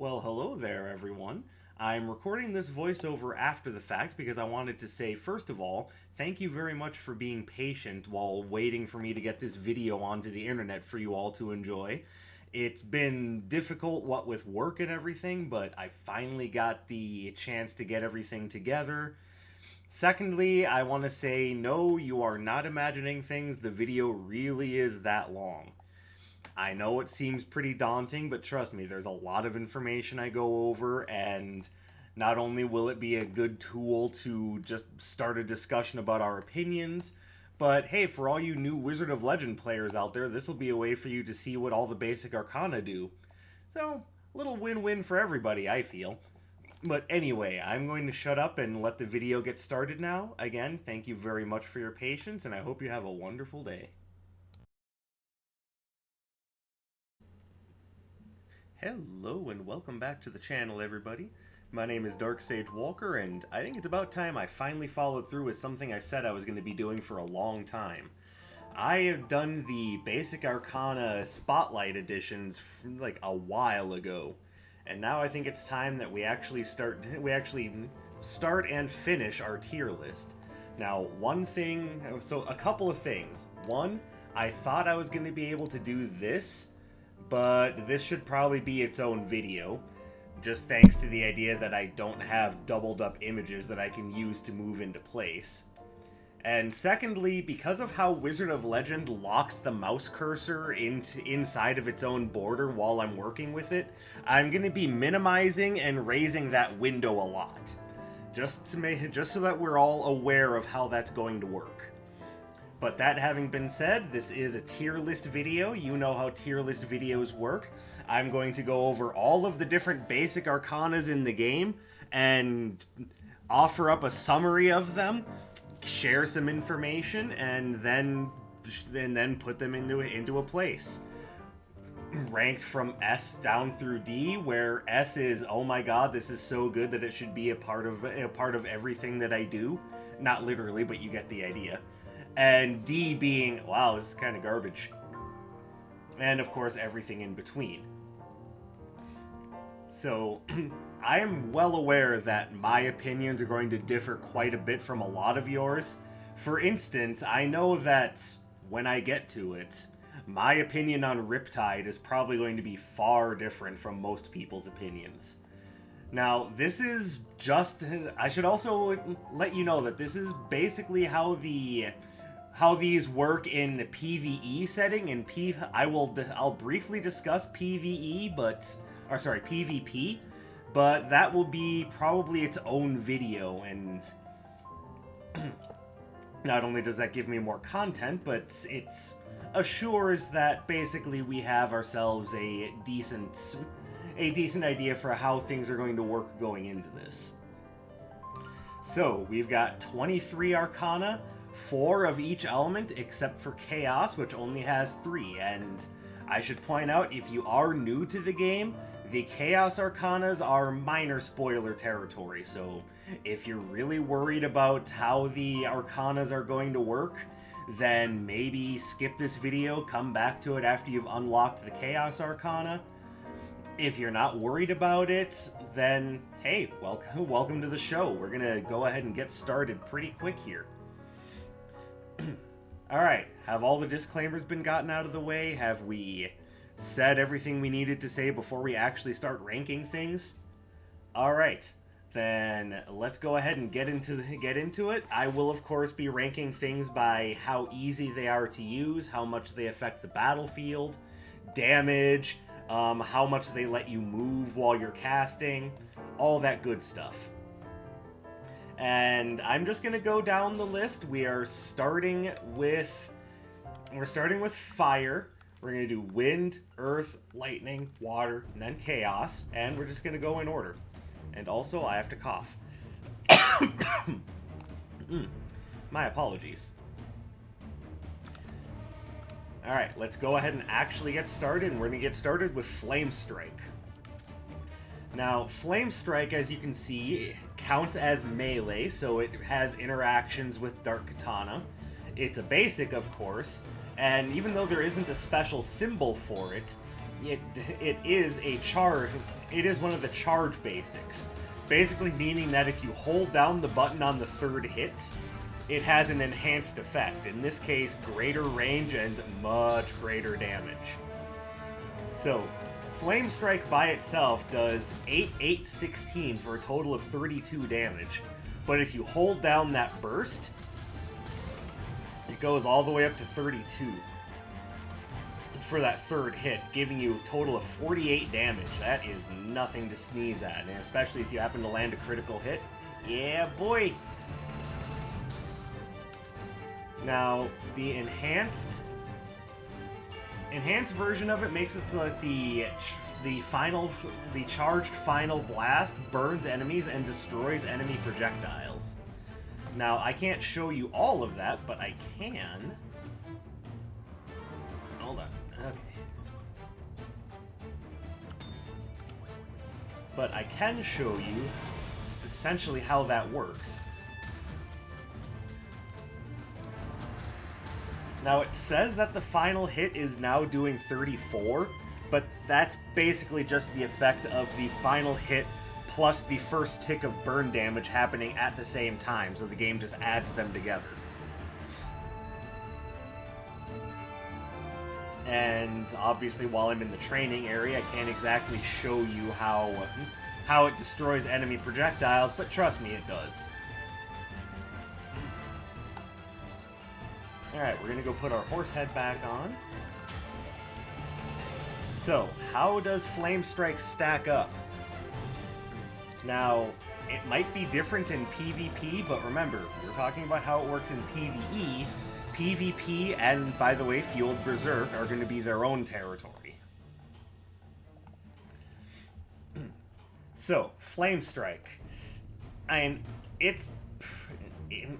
Well, hello there, everyone. I'm recording this voiceover after the fact because I wanted to say, first of all, thank you very much for being patient while waiting for me to get this video onto the internet for you all to enjoy. It's been difficult, what with work and everything, but I finally got the chance to get everything together. Secondly, I want to say, no, you are not imagining things. The video really is that long. I know it seems pretty daunting, but trust me, there's a lot of information I go over, and not only will it be a good tool to just start a discussion about our opinions, but hey, for all you new Wizard of Legend players out there, this will be a way for you to see what all the basic Arcana do. So, little win-win for everybody, I feel. But anyway, I'm going to shut up and let the video get started now. Again, thank you very much for your patience, and I hope you have a wonderful day. Hello and welcome back to the channel, everybody. My name is Dark Sage Walker, and I think it's about time I finally followed through with something I said I was going to be doing for a long time. I have done the Basic Arcana Spotlight editions like a while ago, and now I think it's time that we actually start and finish our tier list. Now, a couple of things. One, I thought I was going to be able to do this, but this should probably be its own video, just thanks to the idea that I don't have doubled up images that I can use to move into place. And secondly, because of how Wizard of Legend locks the mouse cursor inside of its own border while I'm working with it, I'm going to be minimizing and raising that window a lot, just so that we're all aware of how that's going to work. But that having been said, this is a tier list video. You know how tier list videos work. I'm going to go over all of the different basic arcanas in the game and offer up a summary of them, share some information, and then put them into a place. Ranked from S down through D, where S is, oh my god, this is so good that it should be a part of everything that I do. Not literally, but you get the idea. And D being, wow, this is kind of garbage. And of course, everything in between. So, I am well aware that my opinions are going to differ quite a bit from a lot of yours. For instance, I know that when I get to it, my opinion on Riptide is probably going to be far different from most people's opinions. Now, this is just... I should also let you know that this is basically how these work in the PvE setting. I'll briefly discuss PvP, but that will be probably its own video, and not only does that give me more content, but it assures that basically we have ourselves a decent idea for how things are going to work going into this. So, we've got 23 Arcana, 4 of each element except for Chaos, which only has 3, and I should point out, if you are new to the game, the Chaos Arcanas are minor spoiler territory, so if you're really worried about how the Arcanas are going to work, then maybe skip this video, come back to it after you've unlocked the Chaos Arcana. If you're not worried about it, then hey, welcome to the show. We're gonna go ahead and get started pretty quick here. Alright, have all the disclaimers been gotten out of the way? Have we said everything we needed to say before we actually start ranking things? Alright, then let's go ahead and get into it. I will, of course, be ranking things by how easy they are to use, how much they affect the battlefield, damage, how much they let you move while you're casting, all that good stuff. And I'm just going to go down the list. We're starting with fire. We're going to do wind, earth, lightning, water, and then chaos. And we're just going to go in order. And also, I have to cough. My apologies. Alright, let's go ahead and actually get started. And we're going to get started with Flame Strike. Now, Flame Strike, as you can see, counts as melee, so it has interactions with Dark Katana. It's a basic, of course, and even though there isn't a special symbol for it, it is a charge. it is one of the charge basics. Basically meaning that if you hold down the button on the third hit, it has an enhanced effect. In this case, greater range and much greater damage. So, Flame Strike by itself does 8, 8, 16 for a total of 32 damage. But if you hold down that burst, it goes all the way up to 32 for that third hit, giving you a total of 48 damage. That is nothing to sneeze at, and especially if you happen to land a critical hit. Yeah, boy! Now, the enhanced version of it makes it so that the charged final blast burns enemies and destroys enemy projectiles. Now, I can't show you all of that, but I can. Hold on. Okay. But I can show you essentially how that works. Now, it says that the final hit is now doing 34, but that's basically just the effect of the final hit plus the first tick of burn damage happening at the same time, so the game just adds them together. And obviously, while I'm in the training area, I can't exactly show you how it destroys enemy projectiles, but trust me, it does. Alright, we're gonna go put our horse head back on. So, how does Flame Strike stack up? Now, it might be different in PvP, but remember, we're talking about how it works in PvE. PvP and, by the way, Fueled Berserk are going to be their own territory. So, Flame Strike. And it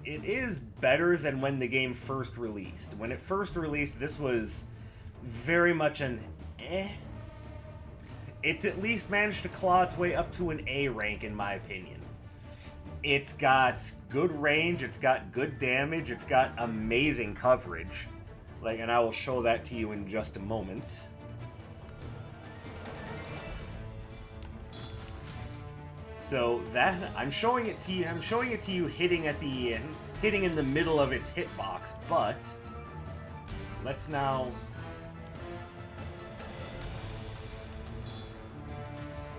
is better than when the game first released. When it first released, this was very much an eh. It's at least managed to claw its way up to an A rank, in my opinion. It's got good range, it's got good damage, it's got amazing coverage. And I will show that to you in just a moment. So that I'm showing it to you hitting in the middle of its hitbox, but let's now.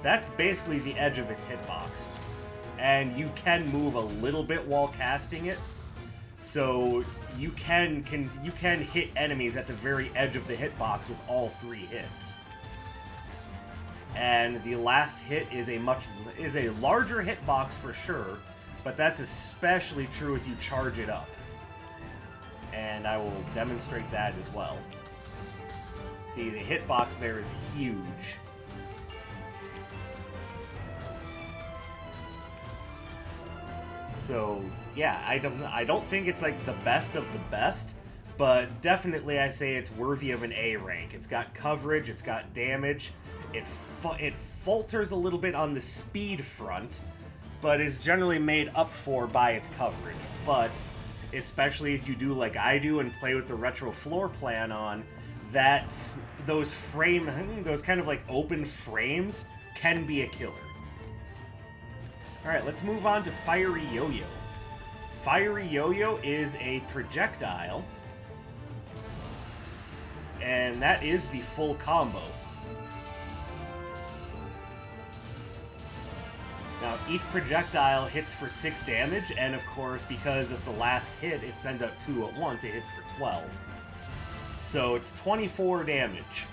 That's basically the edge of its hitbox. And you can move a little bit while casting it. So you can hit enemies at the very edge of the hitbox with all 3 hits. And the last hit is a larger hitbox for sure, but that's especially true if you charge it up. And I will demonstrate that as well. See, the hitbox there is huge. So, yeah, I don't think it's like the best of the best, but definitely I say it's worthy of an A rank. It's got coverage, it's got damage, it falters a little bit on the speed front, but is generally made up for by its coverage. But, especially if you do like I do and play with the retro floor plan on, those kind of like open frames can be a killer. Alright, let's move on to Fiery Yo-Yo. Fiery Yo-Yo is a projectile, and that is the full combo. Now, each projectile hits for 6 damage, and of course, because of the last hit, it sends out 2 at once, it hits for 12. So it's 24 damage,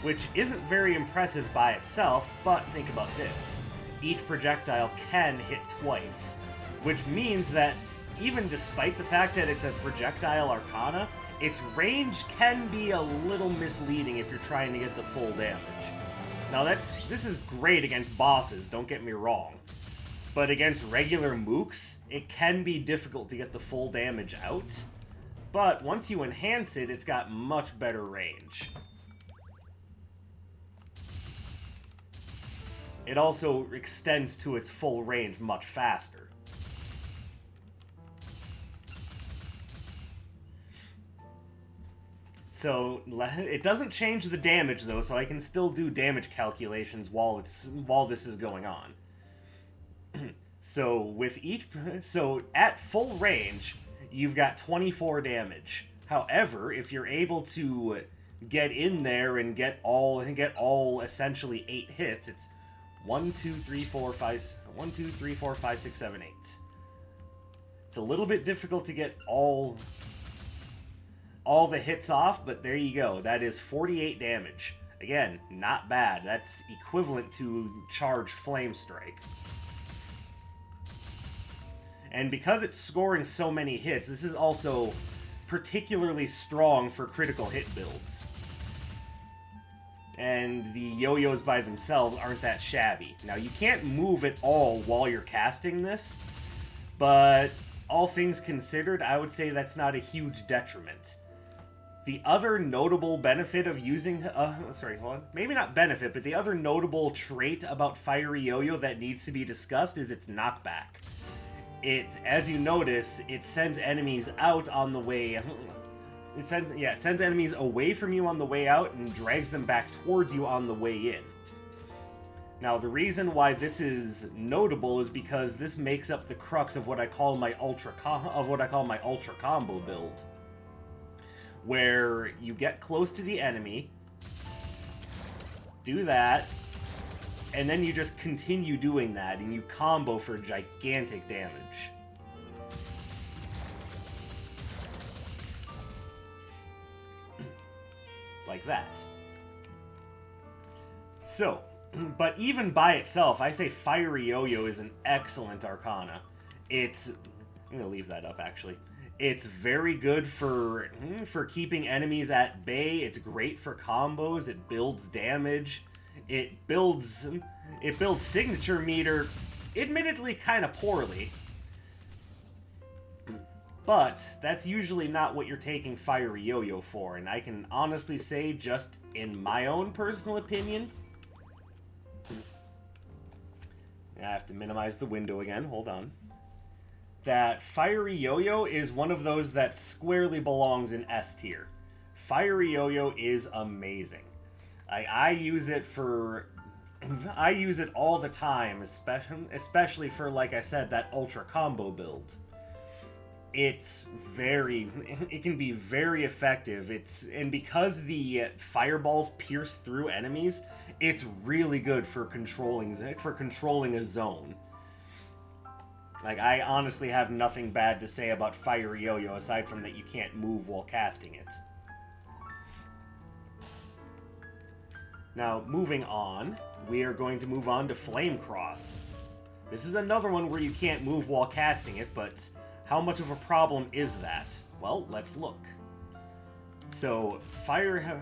which isn't very impressive by itself, but think about this. Each projectile can hit twice, which means that even despite the fact that it's a projectile Arcana, its range can be a little misleading if you're trying to get the full damage. Now this is great against bosses, don't get me wrong, but against regular mooks, it can be difficult to get the full damage out, but once you enhance it, it's got much better range. It also extends to its full range much faster. So it doesn't change the damage though, so I can still do damage calculations while this is going on. So at full range, you've got 24 damage. However, if you're able to get in there and get all essentially 8 hits, it's 1, 2, 3, 4, 5, 1, 2, 3, 4, 5, 6, 7, 8. It's a little bit difficult to get all the hits off, but there you go. That is 48 damage. Again, not bad. That's equivalent to charged Flame Strike. And because it's scoring so many hits, this is also particularly strong for critical hit builds. And the yo-yos by themselves aren't that shabby. Now, you can't move at all while you're casting this, but all things considered, I would say that's not a huge detriment. The other notable benefit of using... sorry, hold on. Maybe not benefit, but the other notable trait about Fiery Yo-Yo that needs to be discussed is its knockback. As you notice, it sends enemies out on the way... It sends enemies away from you on the way out and drags them back towards you on the way in. Now, the reason why this is notable is because this makes up the crux of what I call my ultra combo build, where you get close to the enemy, do that, and then you just continue doing that, and you combo for gigantic damage. Like that. So, but even by itself, I say Fiery Yo-Yo is an excellent Arcana. I'm gonna leave that up, actually. It's very good for keeping enemies at bay. It's great for combos. It builds damage. It builds signature meter, admittedly kind of poorly. But that's usually not what you're taking Fiery Yo-Yo for, and I can honestly say, just in my own personal opinion... I have to minimize the window again, hold on. That Fiery Yo-Yo is one of those that squarely belongs in S tier. Fiery Yo-Yo is amazing. I use it all the time, especially for, like I said, that ultra combo build. It can be very effective. And because the fireballs pierce through enemies, it's really good for controlling a zone. Like, I honestly have nothing bad to say about Fiery Yo-Yo aside from that you can't move while casting it. Now, moving on, we are going to move on to Flame Cross. This is another one where you can't move while casting it, but how much of a problem is that? Well, let's look. So,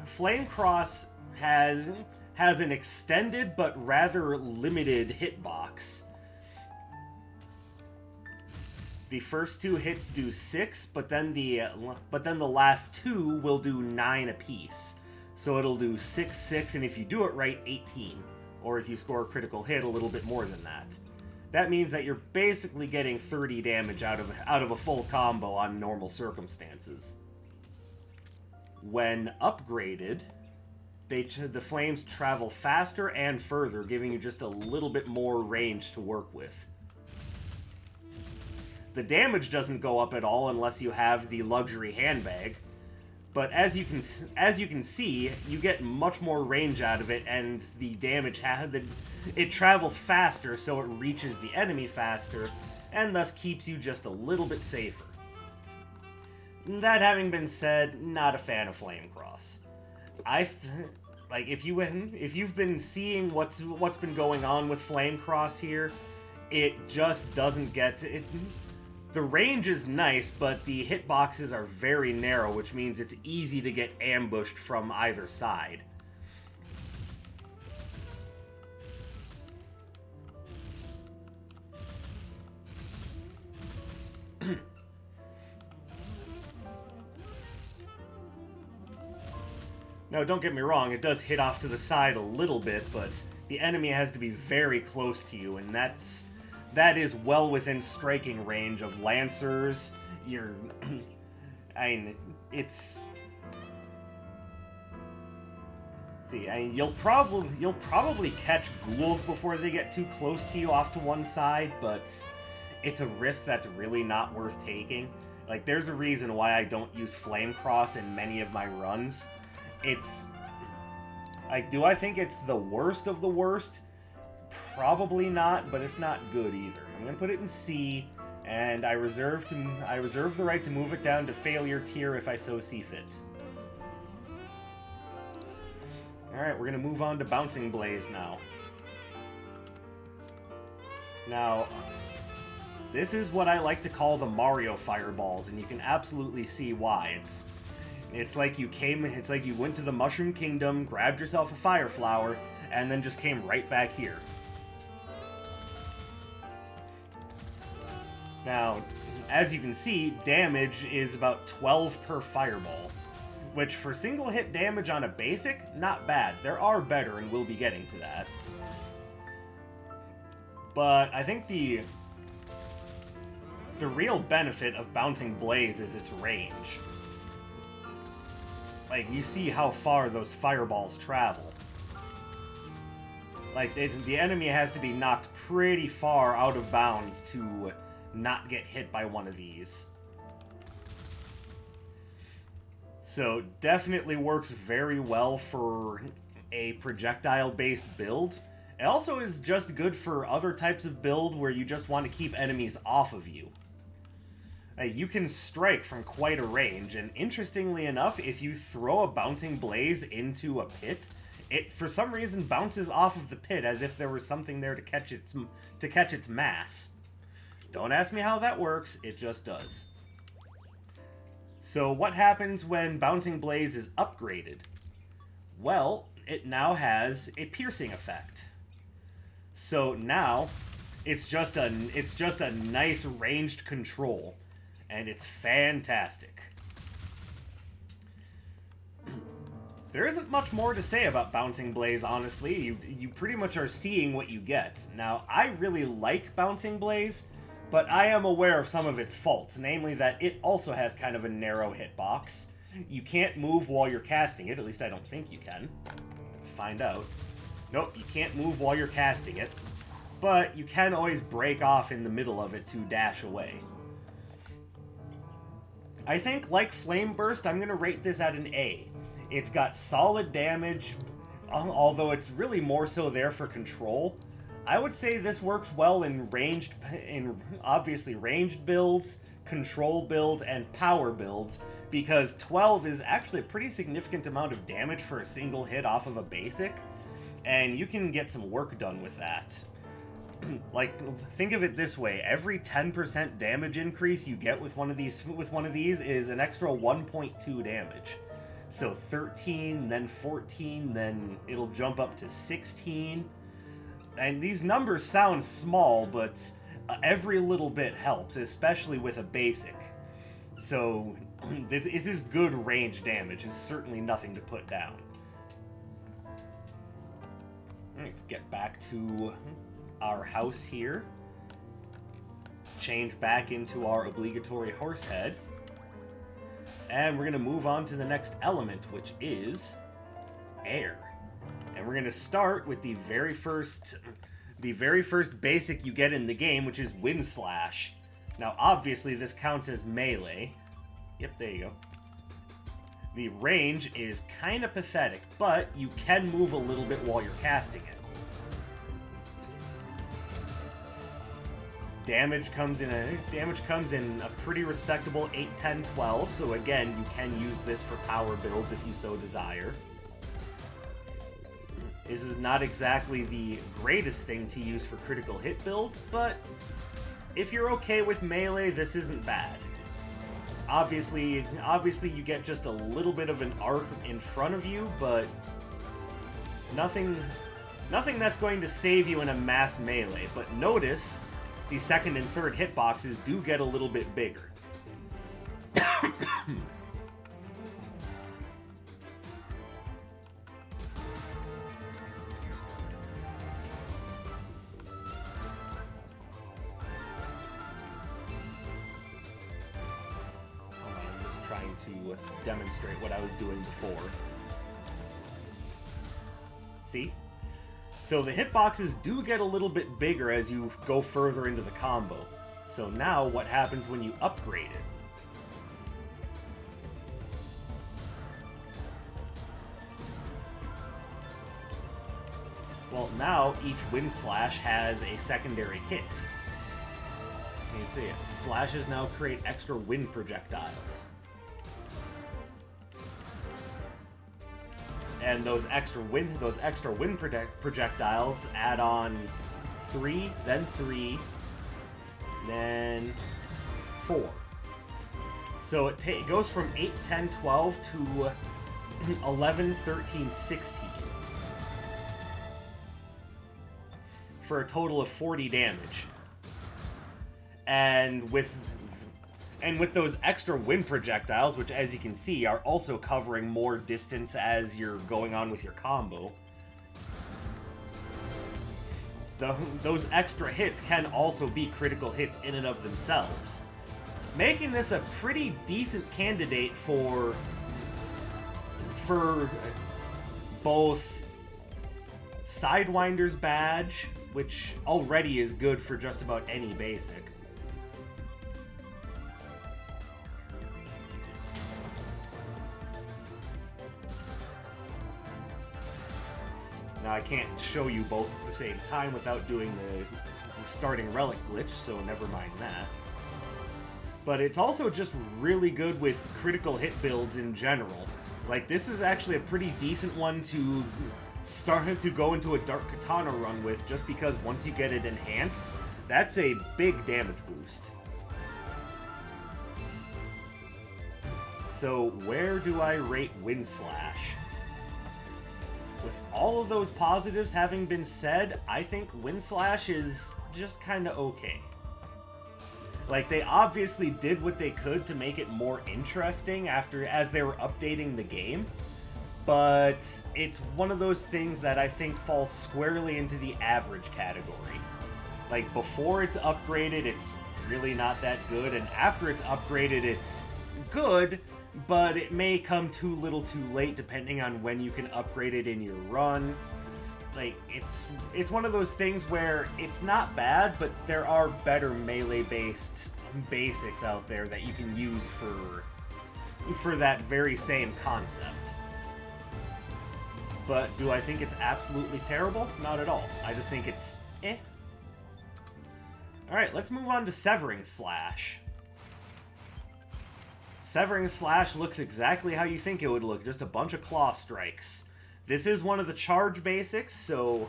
Flame Cross has an extended but rather limited hitbox. The first 2 hits do 6, but then the last 2 will do 9 apiece. So it'll do 6, 6, and if you do it right, 18. Or if you score a critical hit, a little bit more than that. That means that you're basically getting 30 damage out of a full combo on normal circumstances. When upgraded, the flames travel faster and further, giving you just a little bit more range to work with. The damage doesn't go up at all unless you have the luxury handbag, but as you can see, you get much more range out of it, and the damage it travels faster, so it reaches the enemy faster, and thus keeps you just a little bit safer. That having been said, not a fan of Flame Cross. Like, if you've been seeing what's been going on with Flame Cross here, it just doesn't get it. The range is nice, but the hitboxes are very narrow, which means it's easy to get ambushed from either side. Now, don't get me wrong, it does hit off to the side a little bit, but the enemy has to be very close to you, and that is well within striking range of Lancers. I mean, See, I mean, you'll probably catch ghouls before they get too close to you off to one side, but it's a risk that's really not worth taking. Like, there's a reason why I don't use Flame Cross in many of my runs. It's... Like, do I think it's the worst of the worst? Probably not, but it's not good either. I'm gonna put it in C, and I reserve the right to move it down to failure tier if I so see fit. Alright, we're gonna move on to Bouncing Blaze now. Now, this is what I like to call the Mario fireballs, and you can absolutely see why. It's like you went to the Mushroom Kingdom, grabbed yourself a fire flower, and then just came right back here. Now, as you can see, damage is about 12 per fireball, which for single hit damage on a basic, not bad. There are better, and we'll be getting to that. But I think the real benefit of Bouncing Blaze is its range. Like, you see how far those fireballs travel. Like, the enemy has to be knocked pretty far out of bounds to not get hit by one of these. So, definitely works very well for a projectile-based build. It also is just good for other types of build where you just want to keep enemies off of you. You can strike from quite a range, and interestingly enough, if you throw a Bouncing Blaze into a pit, it for some reason bounces off of the pit as if there was something there to catch its mass. Don't ask me how that works, it just does. So what happens when Bouncing Blaze is upgraded? Well, it now has a piercing effect. So now it's just a nice ranged control, and it's fantastic. There isn't much more to say about Bouncing Blaze, honestly. You pretty much are seeing what you get. Now, I really like Bouncing Blaze, but I am aware of some of its faults, namely that it also has kind of a narrow hitbox. You can't move while you're casting it, at least I don't think you can. Let's find out. Nope, you can't move while you're casting it, but you can always break off in the middle of it to dash away. I think, like Flame Burst, I'm going to rate this at an A. It's got solid damage, although it's really more so there for control. I would say this works well in obviously ranged builds, control builds, and power builds, because 12 is actually a pretty significant amount of damage for a single hit off of a basic, and you can get some work done with that. Like, think of it this way: every 10% damage increase you get with one of these is an extra 1.2 damage. So 13, then 14, then it'll jump up to 16. And these numbers sound small, but every little bit helps, especially with a basic. So this is good range damage. It's certainly nothing to put down. Let's get back to our house here. Change back into our obligatory horse head. And we're going to move on to the next element, which is air. And we're going to start with the very first basic you get in the game, which is Wind Slash. Now, obviously, this counts as melee. Yep, there you go. The range is kind of pathetic, but you can move a little bit while you're casting it. Damage comes in a pretty respectable 8, 10, 12, so again, you can use this for power builds if you so desire. This is not exactly the greatest thing to use for critical hit builds, but if you're okay with melee, this isn't bad. Obviously you get just a little bit of an arc in front of you, but nothing that's going to save you in a mass melee. But notice the second and third hitboxes do get a little bit bigger. I'm just trying to demonstrate what I was doing before. See? So the hitboxes do get a little bit bigger as you go further into the combo. So now what happens when you upgrade it? Well, now each wind slash has a secondary hit. You can see it. Slashes now create extra wind projectiles. And those extra wind projectiles add on 3, then 3, then 4. So it goes from 8, 10, 12 to 11, 13, 16. For a total of 40 damage. And with those extra wind projectiles, which as you can see are also covering more distance as you're going on with your combo, those extra hits can also be critical hits in and of themselves, making this a pretty decent candidate for both Sidewinder's badge, which already is good for just about any basic, now I can't show you both at the same time without doing the starting relic glitch, so never mind that. But it's also just really good with critical hit builds in general. Like, this is actually a pretty decent one to start to go into a Dark Katana run with, just because once you get it enhanced, that's a big damage boost. So where do I rate Wind Slash? With all of those positives having been said, I think Wind Slash is just kind of okay. Like, they obviously did what they could to make it more interesting as they were updating the game, but it's one of those things that I think falls squarely into the average category. Like, before it's upgraded, it's really not that good, and after it's upgraded, it's good, but it may come too little too late depending on when you can upgrade it in your run. Like, it's one of those things where it's not bad, but there are better melee-based basics out there that you can use for that very same concept. But do I think it's absolutely terrible? Not at all. I just think it's eh. Alright, let's move on to Severing Slash. Severing Slash looks exactly how you think it would look, just a bunch of claw strikes. This is one of the charge basics, so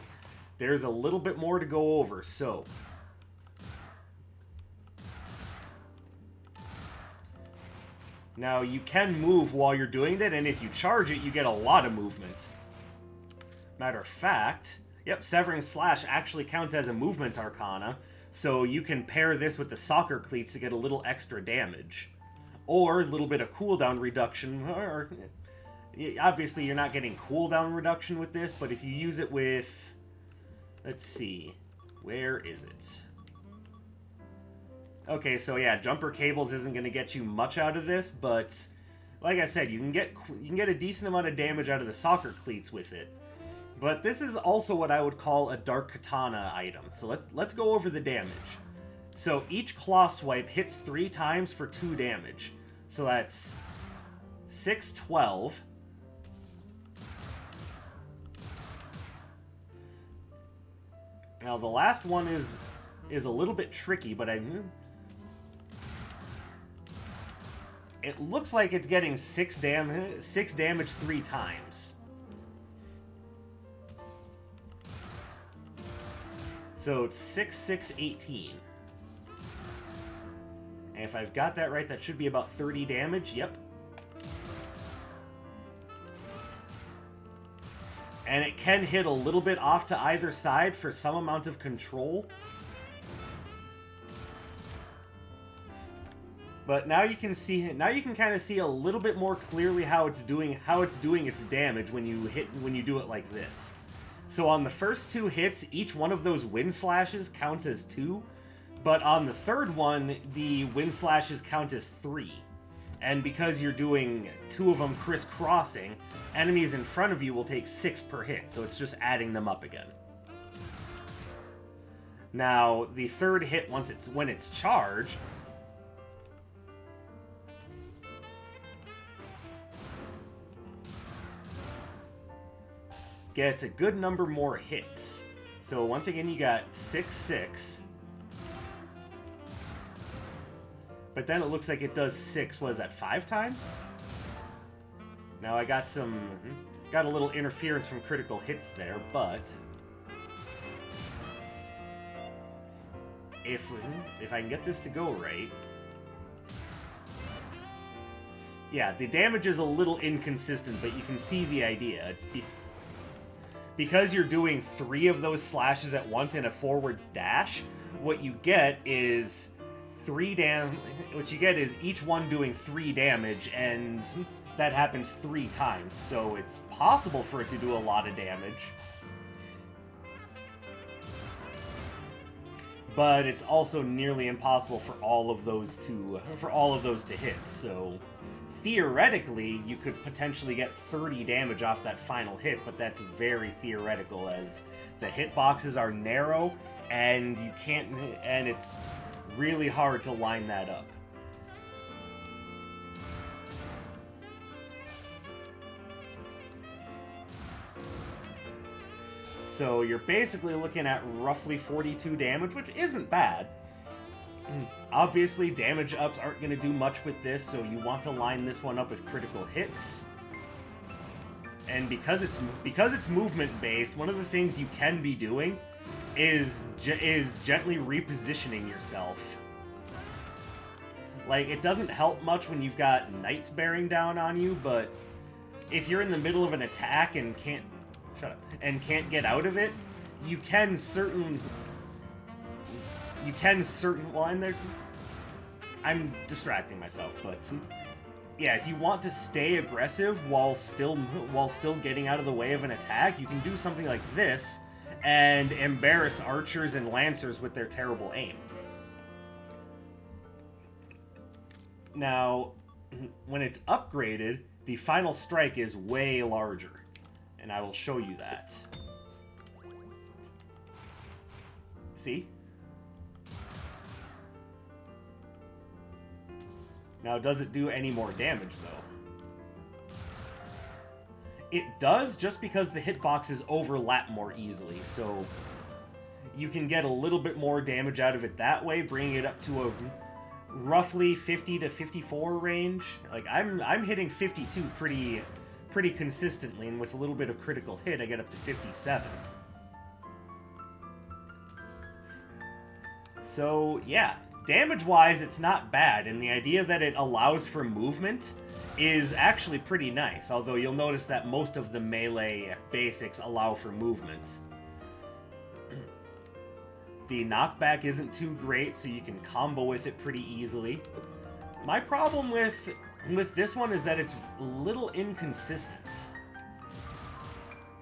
there's a little bit more to go over. So, now you can move while you're doing that, and if you charge it, you get a lot of movement. Matter of fact, yep, Severing Slash actually counts as a movement arcana, so you can pair this with the soccer cleats to get a little extra damage. Or a little bit of cooldown reduction, or obviously you're not getting cooldown reduction with this, but if you use it with, let's see, where is it? Okay, so yeah, jumper cables isn't going to get you much out of this, but like I said, you can get a decent amount of damage out of the soccer cleats with it. But this is also what I would call a Dark Katana item, so let's go over the damage. So each claw swipe hits 3 times for 2 damage. So that's 6, 12. Now the last one is a little bit tricky, but it looks like it's getting 6 damage 3 times. So it's 6, 6, 18. And if I've got that right, that should be about 30 damage. Yep. And it can hit a little bit off to either side for some amount of control. But now you can kind of see a little bit more clearly how it's doing its damage when you do it like this. So on the first 2 hits, each one of those wind slashes counts as 2. But on the third one, the wind slashes count as 3. And because you're doing 2 of them crisscrossing, enemies in front of you will take 6 per hit, so it's just adding them up again. Now, the 3rd hit, when it's charged, gets a good number more hits. So once again, you got 6, 6. But then it looks like it does 6, what is that, 5 times? Now I got got a little interference from critical hits there, but if I can get this to go right, yeah, the damage is a little inconsistent, but you can see the idea. It's because you're doing 3 of those slashes at once in a forward dash. What you get is each one doing 3 damage, and that happens 3 times, so it's possible for it to do a lot of damage. But it's also nearly impossible for all of those to hit, so theoretically you could potentially get 30 damage off that final hit, but that's very theoretical, as the hitboxes are narrow and it's really hard to line that up. So you're basically looking at roughly 42 damage, which isn't bad. Obviously, damage ups aren't going to do much with this, so you want to line this one up with critical hits. And because it's movement based, one of the things you can be doing is gently repositioning yourself. Like, it doesn't help much when you've got knights bearing down on you, but if you're in the middle of an attack and can't get out of it, you can well, and I'm distracting myself, but yeah, if you want to stay aggressive while still getting out of the way of an attack, you can do something like this and embarrass archers and lancers with their terrible aim. Now, when it's upgraded, the final strike is way larger, and I will show you that. See? Now, does it do any more damage, though? It does, just because the hitboxes overlap more easily, so you can get a little bit more damage out of it that way, bringing it up to a roughly 50 to 54 range. Like, I'm hitting 52 pretty consistently, and with a little bit of critical hit, I get up to 57. So, yeah. Damage-wise, it's not bad, and the idea that it allows for movement is actually pretty nice, although you'll notice that most of the melee basics allow for movement. The knockback isn't too great, so you can combo with it pretty easily. My problem with this one is that it's a little inconsistent.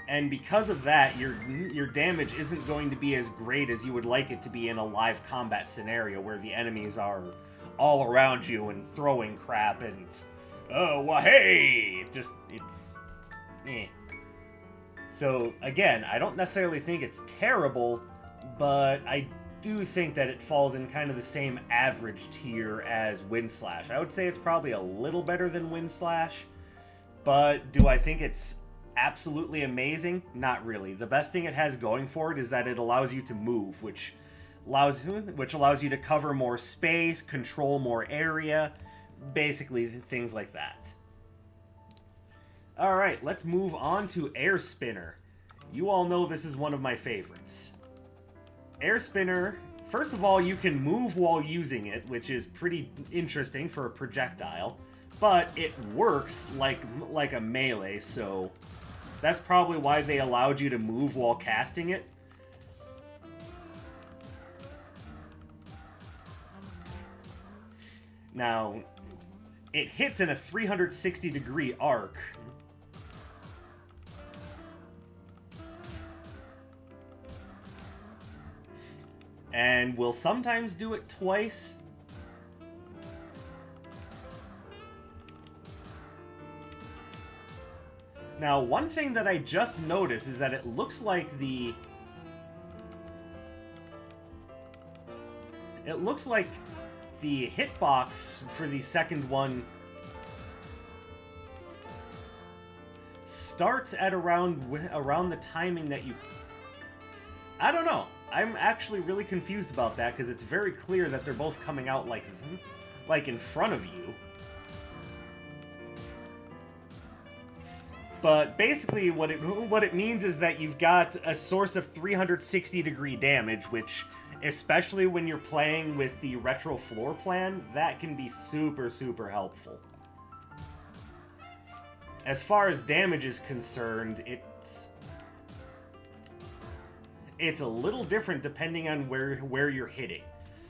And because of that, your damage isn't going to be as great as you would like it to be in a live combat scenario where the enemies are all around you and throwing crap and, oh, well, hey! It's eh. So, again, I don't necessarily think it's terrible, but I do think that it falls in kind of the same average tier as Wind Slash. I would say it's probably a little better than Wind Slash, but do I think it's absolutely amazing? Not really. The best thing it has going for it is that it allows you to move, which allows you to cover more space, control more area, basically things like that. Alright, let's move on to Air Spinner. You all know this is one of my favorites. Air Spinner, first of all, you can move while using it, which is pretty interesting for a projectile, but it works like a melee, so that's probably why they allowed you to move while casting it. Now, it hits in a 360-degree arc. And will sometimes do it twice. Now, one thing that I just noticed is that it looks like the... It looks like the hitbox for the second one starts at around the timing that you... I don't know. I'm actually really confused about that, because it's very clear that they're both coming out like in front of you. But basically what it means is that you've got a source of 360-degree damage, which, especially when you're playing with the retro floor plan, that can be super, super helpful. As far as damage is concerned, it's a little different depending on where you're hitting.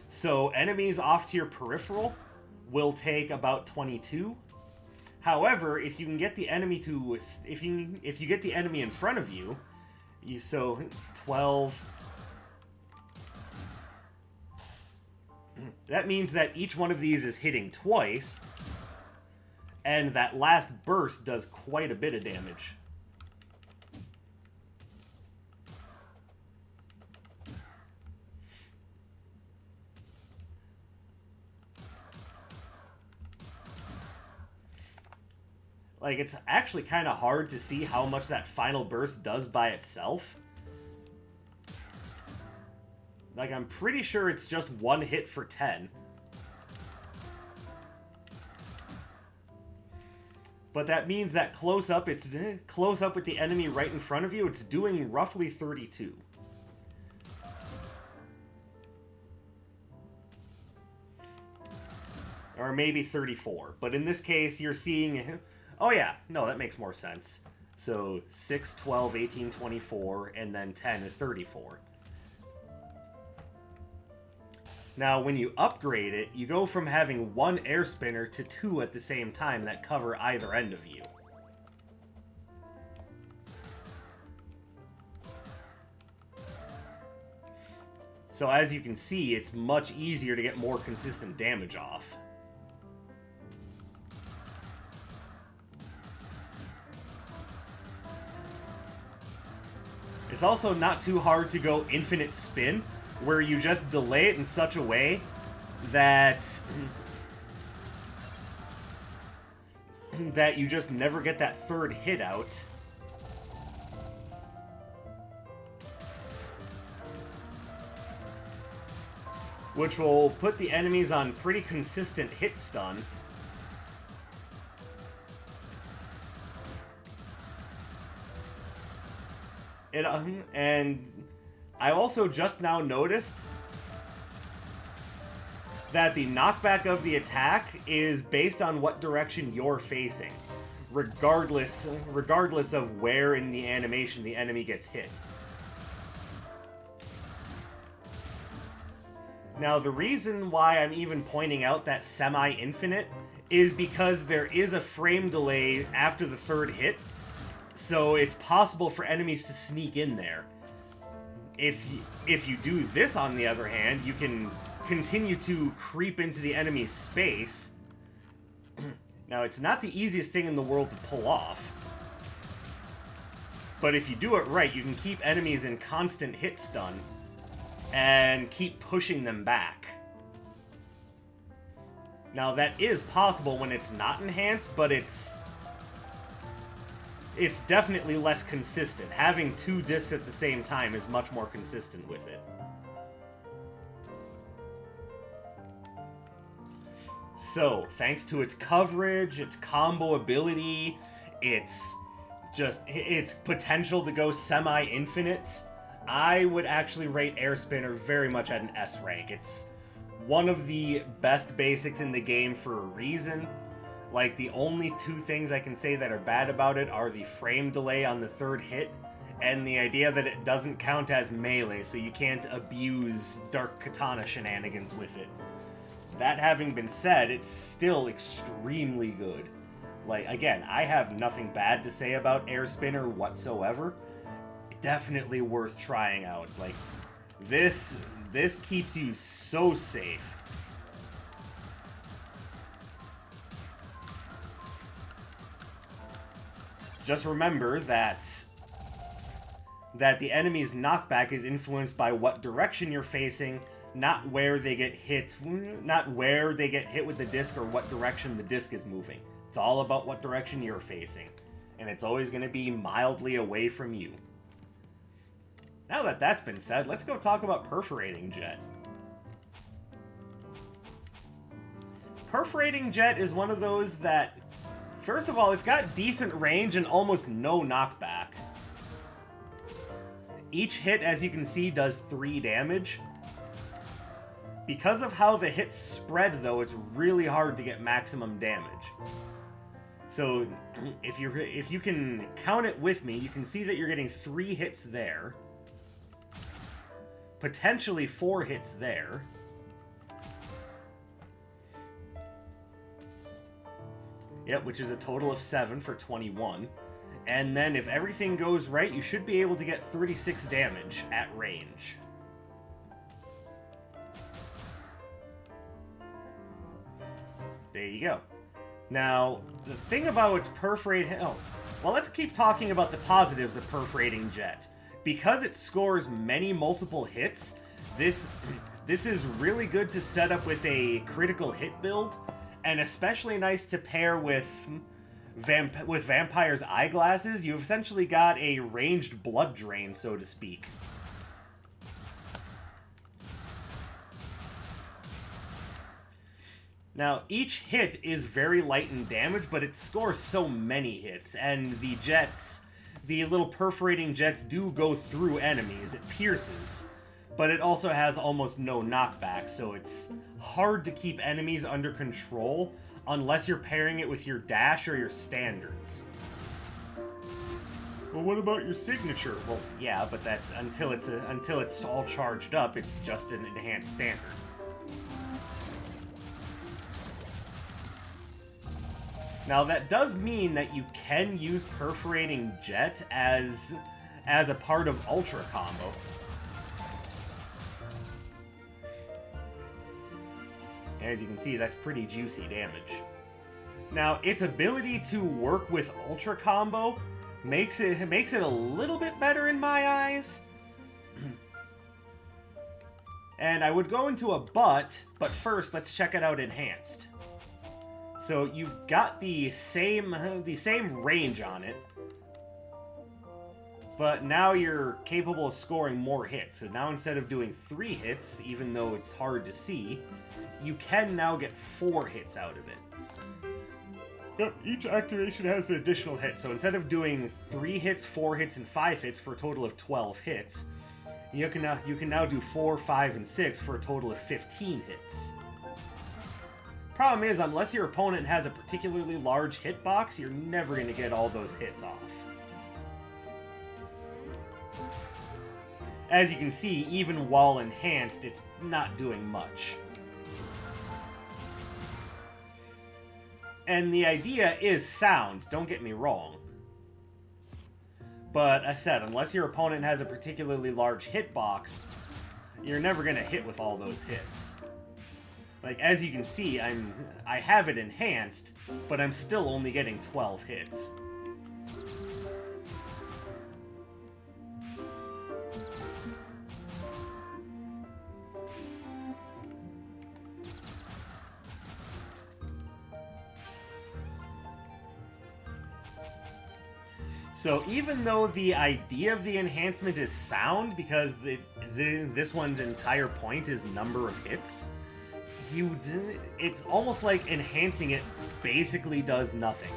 So enemies off to your peripheral will take about 22. However, if you can get the enemy to if you get the enemy in front of you, so 12. That means that each one of these is hitting twice, and that last burst does quite a bit of damage. Like, it's actually kind of hard to see how much that final burst does by itself. Like, I'm pretty sure it's just one hit for 10. But that means that close up with the enemy right in front of you, it's doing roughly 32. Or maybe 34. But in this case, you're seeing... Oh yeah, no, that makes more sense. So 6, 12, 18, 24, and then 10 is 34. Now, when you upgrade it, you go from having one air spinner to 2 at the same time that cover either end of you. So as you can see, it's much easier to get more consistent damage off. It's also not too hard to go infinite spin, where you just delay it in such a way that you just never get that third hit out. Which will put the enemies on pretty consistent hit stun. And I also just now noticed that the knockback of the attack is based on what direction you're facing, regardless of where in the animation the enemy gets hit. Now, the reason why I'm even pointing out that semi-infinite is because there is a frame delay after the third hit, so it's possible for enemies to sneak in there. If you do this, on the other hand, you can continue to creep into the enemy's space. Now, it's not the easiest thing in the world to pull off, but if you do it right, you can keep enemies in constant hit stun and keep pushing them back. Now, that is possible when it's not enhanced, but it's definitely less consistent. Having 2 discs at the same time is much more consistent with it. So, thanks to its coverage, its combo ability, its potential to go semi-infinite, I would actually rate Air Spinner very much at an S rank. It's one of the best basics in the game for a reason. Like, the only 2 things I can say that are bad about it are the frame delay on the third hit, and the idea that it doesn't count as melee, so you can't abuse Dark Katana shenanigans with it. That having been said, it's still extremely good. Like, again, I have nothing bad to say about Air Spinner whatsoever. Definitely worth trying out. Like, this keeps you so safe. just remember that the enemy's knockback is influenced by what direction you're facing, not where they get hit, with the disc or what direction the disc is moving. It's all about what direction you're facing, and it's always going to be mildly away from you. Now that that's been said, let's go talk about Perforating Jet. Perforating Jet is one of those that, first of all, it's got decent range and almost no knockback. Each hit, as you can see, does 3 damage. Because of how the hits spread, though, it's really hard to get maximum damage. So, if you can count it with me, you can see that you're getting 3 hits there. Potentially 4 hits there. Yep, which is a total of 7 for 21. And then if everything goes right, you should be able to get 36 damage at range. There you go. Now, the thing about Perforating... Oh, well, let's keep talking about the positives of Perforating Jet. Because it scores many multiple hits, this is really good to set up with a critical hit build, and especially nice to pair with Vampire's eyeglasses. You've essentially got a ranged blood drain, so to speak. Now, each hit is very light in damage, but it scores so many hits, and the little perforating jets do go through enemies. It pierces, but it also has almost no knockback, so it's hard to keep enemies under control unless you're pairing it with your dash or your standards. Well, what about your signature? Well, yeah, but that's until it's all charged up, it's just an enhanced standard. Now, that does mean that you can use Perforating Jet as a part of Ultra Combo. As you can see, that's pretty juicy damage. Now, its ability to work with Ultra Combo makes it a little bit better in my eyes. And I would go into a but first, let's check it out Enhanced. So you've got the same range on it, but now you're capable of scoring more hits. So now instead of doing 3 hits, even though it's hard to see, you can now get 4 hits out of it. Yep, each activation has an additional hit. So instead of doing 3 hits, 4 hits, and 5 hits for a total of 12 hits, you can now do 4, 5, and 6 for a total of 15 hits. Problem is, unless your opponent has a particularly large hitbox, you're never going to get all those hits off. As you can see, even while enhanced, it's not doing much. And the idea is sound, don't get me wrong. But, as I said, unless your opponent has a particularly large hitbox, you're never going to hit with all those hits. Like, as you can see, I have it enhanced, but I'm still only getting 12 hits. So even though the idea of the enhancement is sound, because this one's entire point is number of hits, it's almost like enhancing it basically does nothing.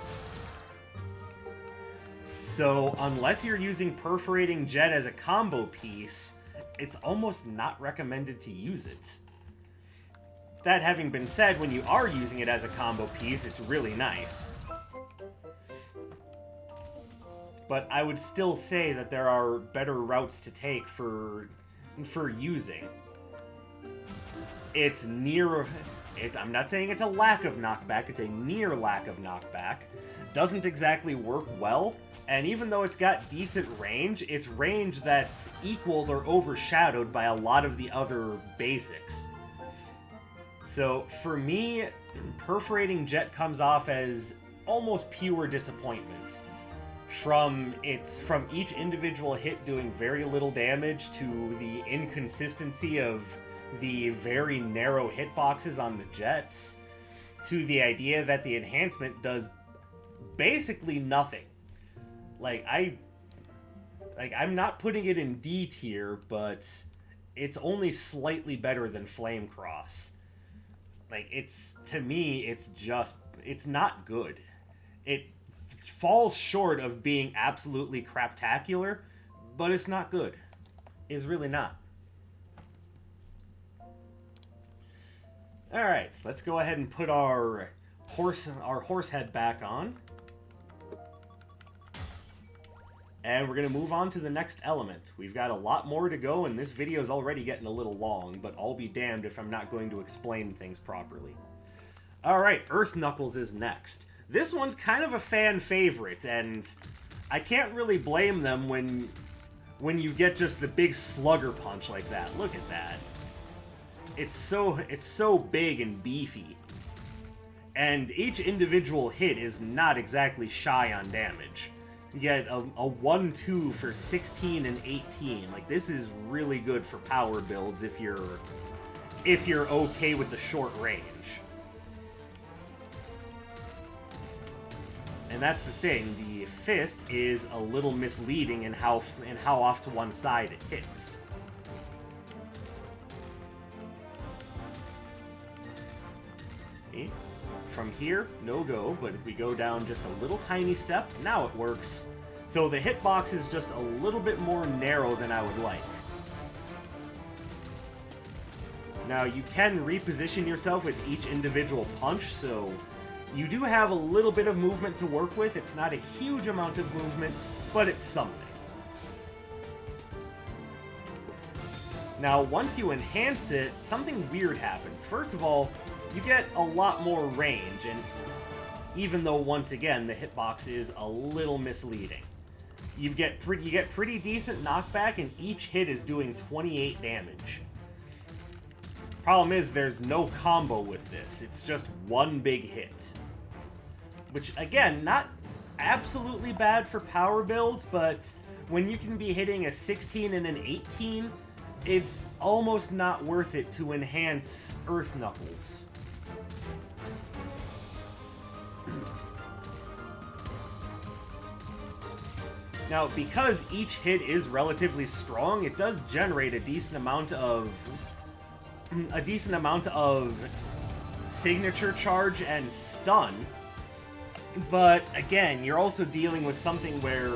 So unless you're using Perforating Jet as a combo piece, it's almost not recommended to use it. That having been said, when you are using it as a combo piece, it's really nice. But I would still say that there are better routes to take for using. It's I'm not saying it's a lack of knockback, it's a near lack of knockback. Doesn't exactly work well, and even though it's got decent range, it's range that's equaled or overshadowed by a lot of the other basics. So for me, Perforating Jet comes off as almost pure disappointment. from each individual hit doing very little damage to the inconsistency of the very narrow hitboxes on the jets to the idea that the enhancement does basically nothing. I'm not putting it in D tier, but it's only slightly better than Flame Cross. To me, it's not good. It falls short of being absolutely craptacular, but it's not good. It's really not. Alright, let's go ahead and put our horse head back on. And we're going to move on to the next element. We've got a lot more to go, and this video is already getting a little long, but I'll be damned if I'm not going to explain things properly. Alright, Earth Knuckles is next. This one's kind of a fan favorite, and I can't really blame them when you get just the big slugger punch like that. Look at that. It's so big and beefy. And each individual hit is not exactly shy on damage. You get a 1-2 for 16 and 18. This is really good for power builds if you're okay with the short range. And that's the thing, the fist is a little misleading in how off to one side it hits. Okay. From here, no go, but if we go down just a little tiny step, now it works. So the hitbox is just a little bit more narrow than I would like. Now you can reposition yourself with each individual punch, so you do have a little bit of movement to work with. It's not a huge amount of movement, but it's something. Now, once you enhance it, something weird happens. First of all, you get a lot more range, and even though, once again, the hitbox is a little misleading. You get pretty decent knockback, and each hit is doing 28 damage. Problem is, there's no combo with this. It's just one big hit. Which, again, not absolutely bad for power builds, but when you can be hitting a 16 and an 18, it's almost not worth it to enhance Earth Knuckles. Now, because each hit is relatively strong, it does generate a decent amount of signature charge and stun. But again, you're also dealing with something where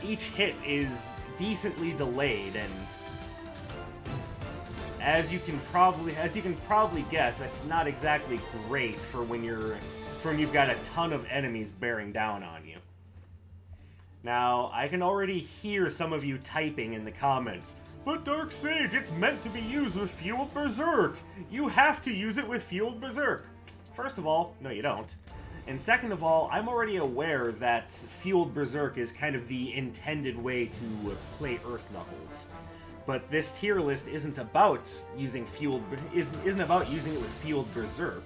each hit is decently delayed, and as you can probably guess, that's not exactly great for when you've got a ton of enemies bearing down on you. Now, I can already hear some of you typing in the comments, "But Dark Sage, it's meant to be used with Fueled Berserk! You have to use it with Fueled Berserk!" First of all, no you don't. And second of all, I'm already aware that Fueled Berserk is kind of the intended way to play Earth Knuckles. But this tier list isn't about using isn't about using it with Fueled Berserk.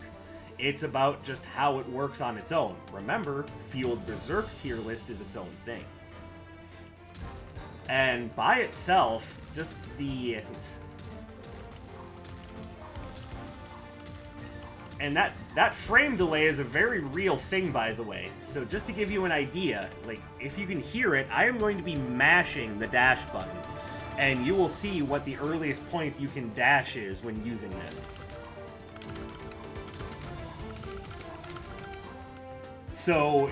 It's about just how it works on its own. Remember, Fueled Berserk tier list is its own thing. And by itself, just the... And that frame delay is a very real thing, by the way. So just to give you an idea, if you can hear it, I am going to be mashing the dash button. And you will see what the earliest point you can dash is when using this. So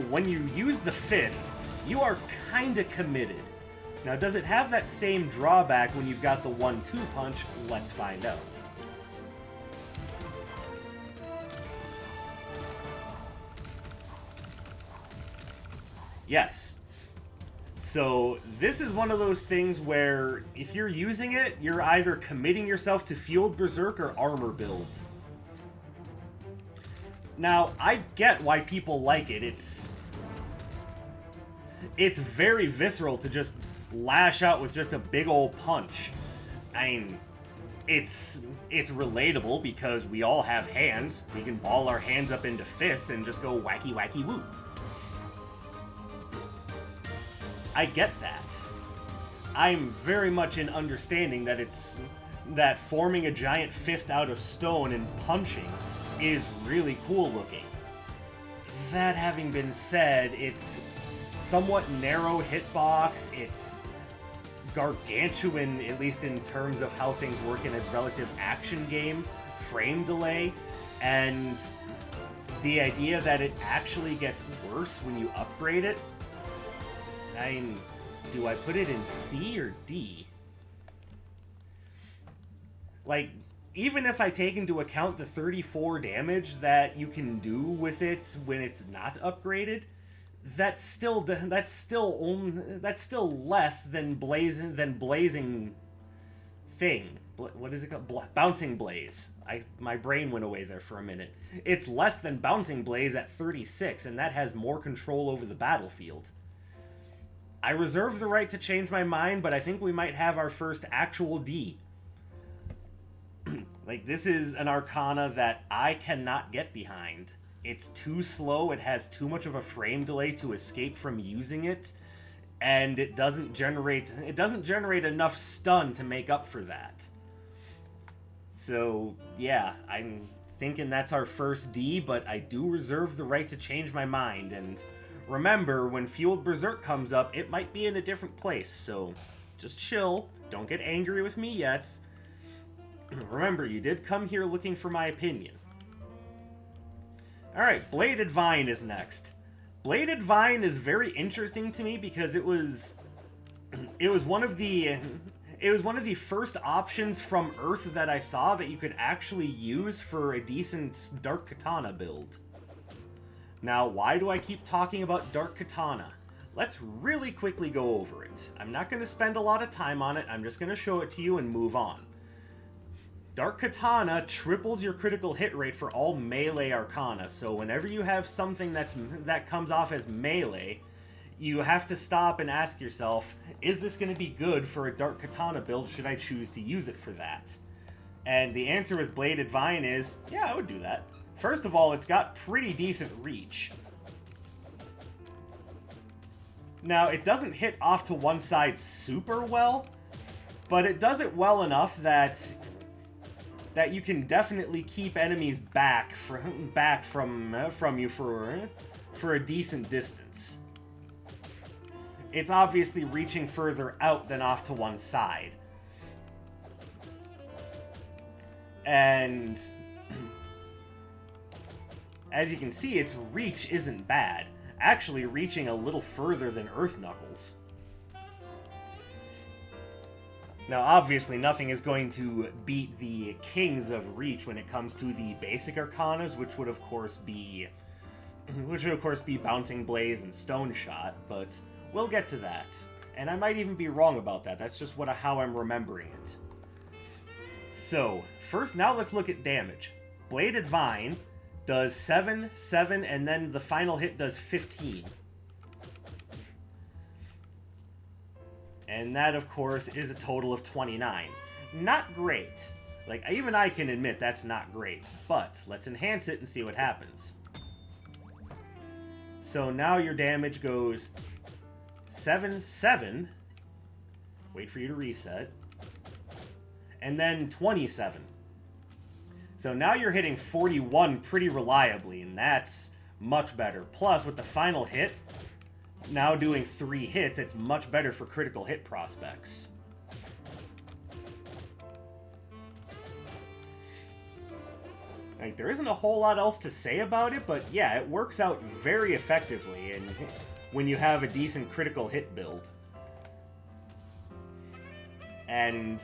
when you use the fist, you are kinda committed. Now, does it have that same drawback when you've got the 1-2 punch? Let's find out. Yes. So this is one of those things where if you're using it, you're either committing yourself to Fueled Berserk or Armor Build. Now, I get why people like it. It's very visceral to just lash out with just a big old punch. I mean, it's relatable because we all have hands. We can ball our hands up into fists and just go wacky wacky woo. I get that. I'm very much in understanding that forming a giant fist out of stone and punching is really cool looking. That having been said, it's somewhat narrow hitbox. It's gargantuan, at least in terms of how things work in a relative action game, frame delay, and the idea that it actually gets worse when you upgrade it. I mean, do I put it in C or D? Like, even if I take into account the 34 damage that you can do with it when it's not upgraded, that's still less than blazing thing. What is it called? Bouncing blaze. My brain went away there for a minute. It's less than bouncing blaze at 36, and that has more control over the battlefield. I reserve the right to change my mind, but I think we might have our first actual D. Like, this is an Arcana that I cannot get behind. It's too slow, it has too much of a frame delay to escape from using it, and it doesn't generate enough stun to make up for that. So, yeah, I'm thinking that's our first D, but I do reserve the right to change my mind, and remember, when Fueled Berserk comes up, it might be in a different place, so just chill, don't get angry with me yet. Remember, you did come here looking for my opinion. Alright, Bladed Vine is next. Bladed Vine is very interesting to me because it was one of the first options from Earth that I saw that you could actually use for a decent Dark Katana build. Now, why do I keep talking about Dark Katana? Let's really quickly go over it. I'm not going to spend a lot of time on it, I'm just going to show it to you and move on. Dark Katana triples your critical hit rate for all melee Arcana, so whenever you have something that comes off as melee, you have to stop and ask yourself, is this going to be good for a Dark Katana build should I choose to use it for that? And the answer with Bladed Vine is, yeah, I would do that. First of all, it's got pretty decent reach. Now, it doesn't hit off to one side super well, but it does it well enough that you can definitely keep enemies back from you for a decent distance. It's obviously reaching further out than off to one side. And as you can see, its reach isn't bad, actually reaching a little further than Earth Knuckles. Now, obviously, nothing is going to beat the Kings of Reach when it comes to the basic Arcanas, which would of course be Bouncing Blaze and Stone Shot, but we'll get to that. And I might even be wrong about that. That's just how I'm remembering it. So, first, now let's look at damage. Bladed Vine does 7, 7, and then the final hit does 15. And that, of course, is a total of 29. Not great. Like, even I can admit that's not great. But, let's enhance it and see what happens. So now your damage goes 7, 7. Wait for you to reset. And then 27. So now you're hitting 41 pretty reliably, and that's much better. Plus, with the final hit, now doing 3 hits, it's much better for critical hit prospects. Like, there isn't a whole lot else to say about it, but yeah, it works out very effectively and when you have a decent critical hit build. And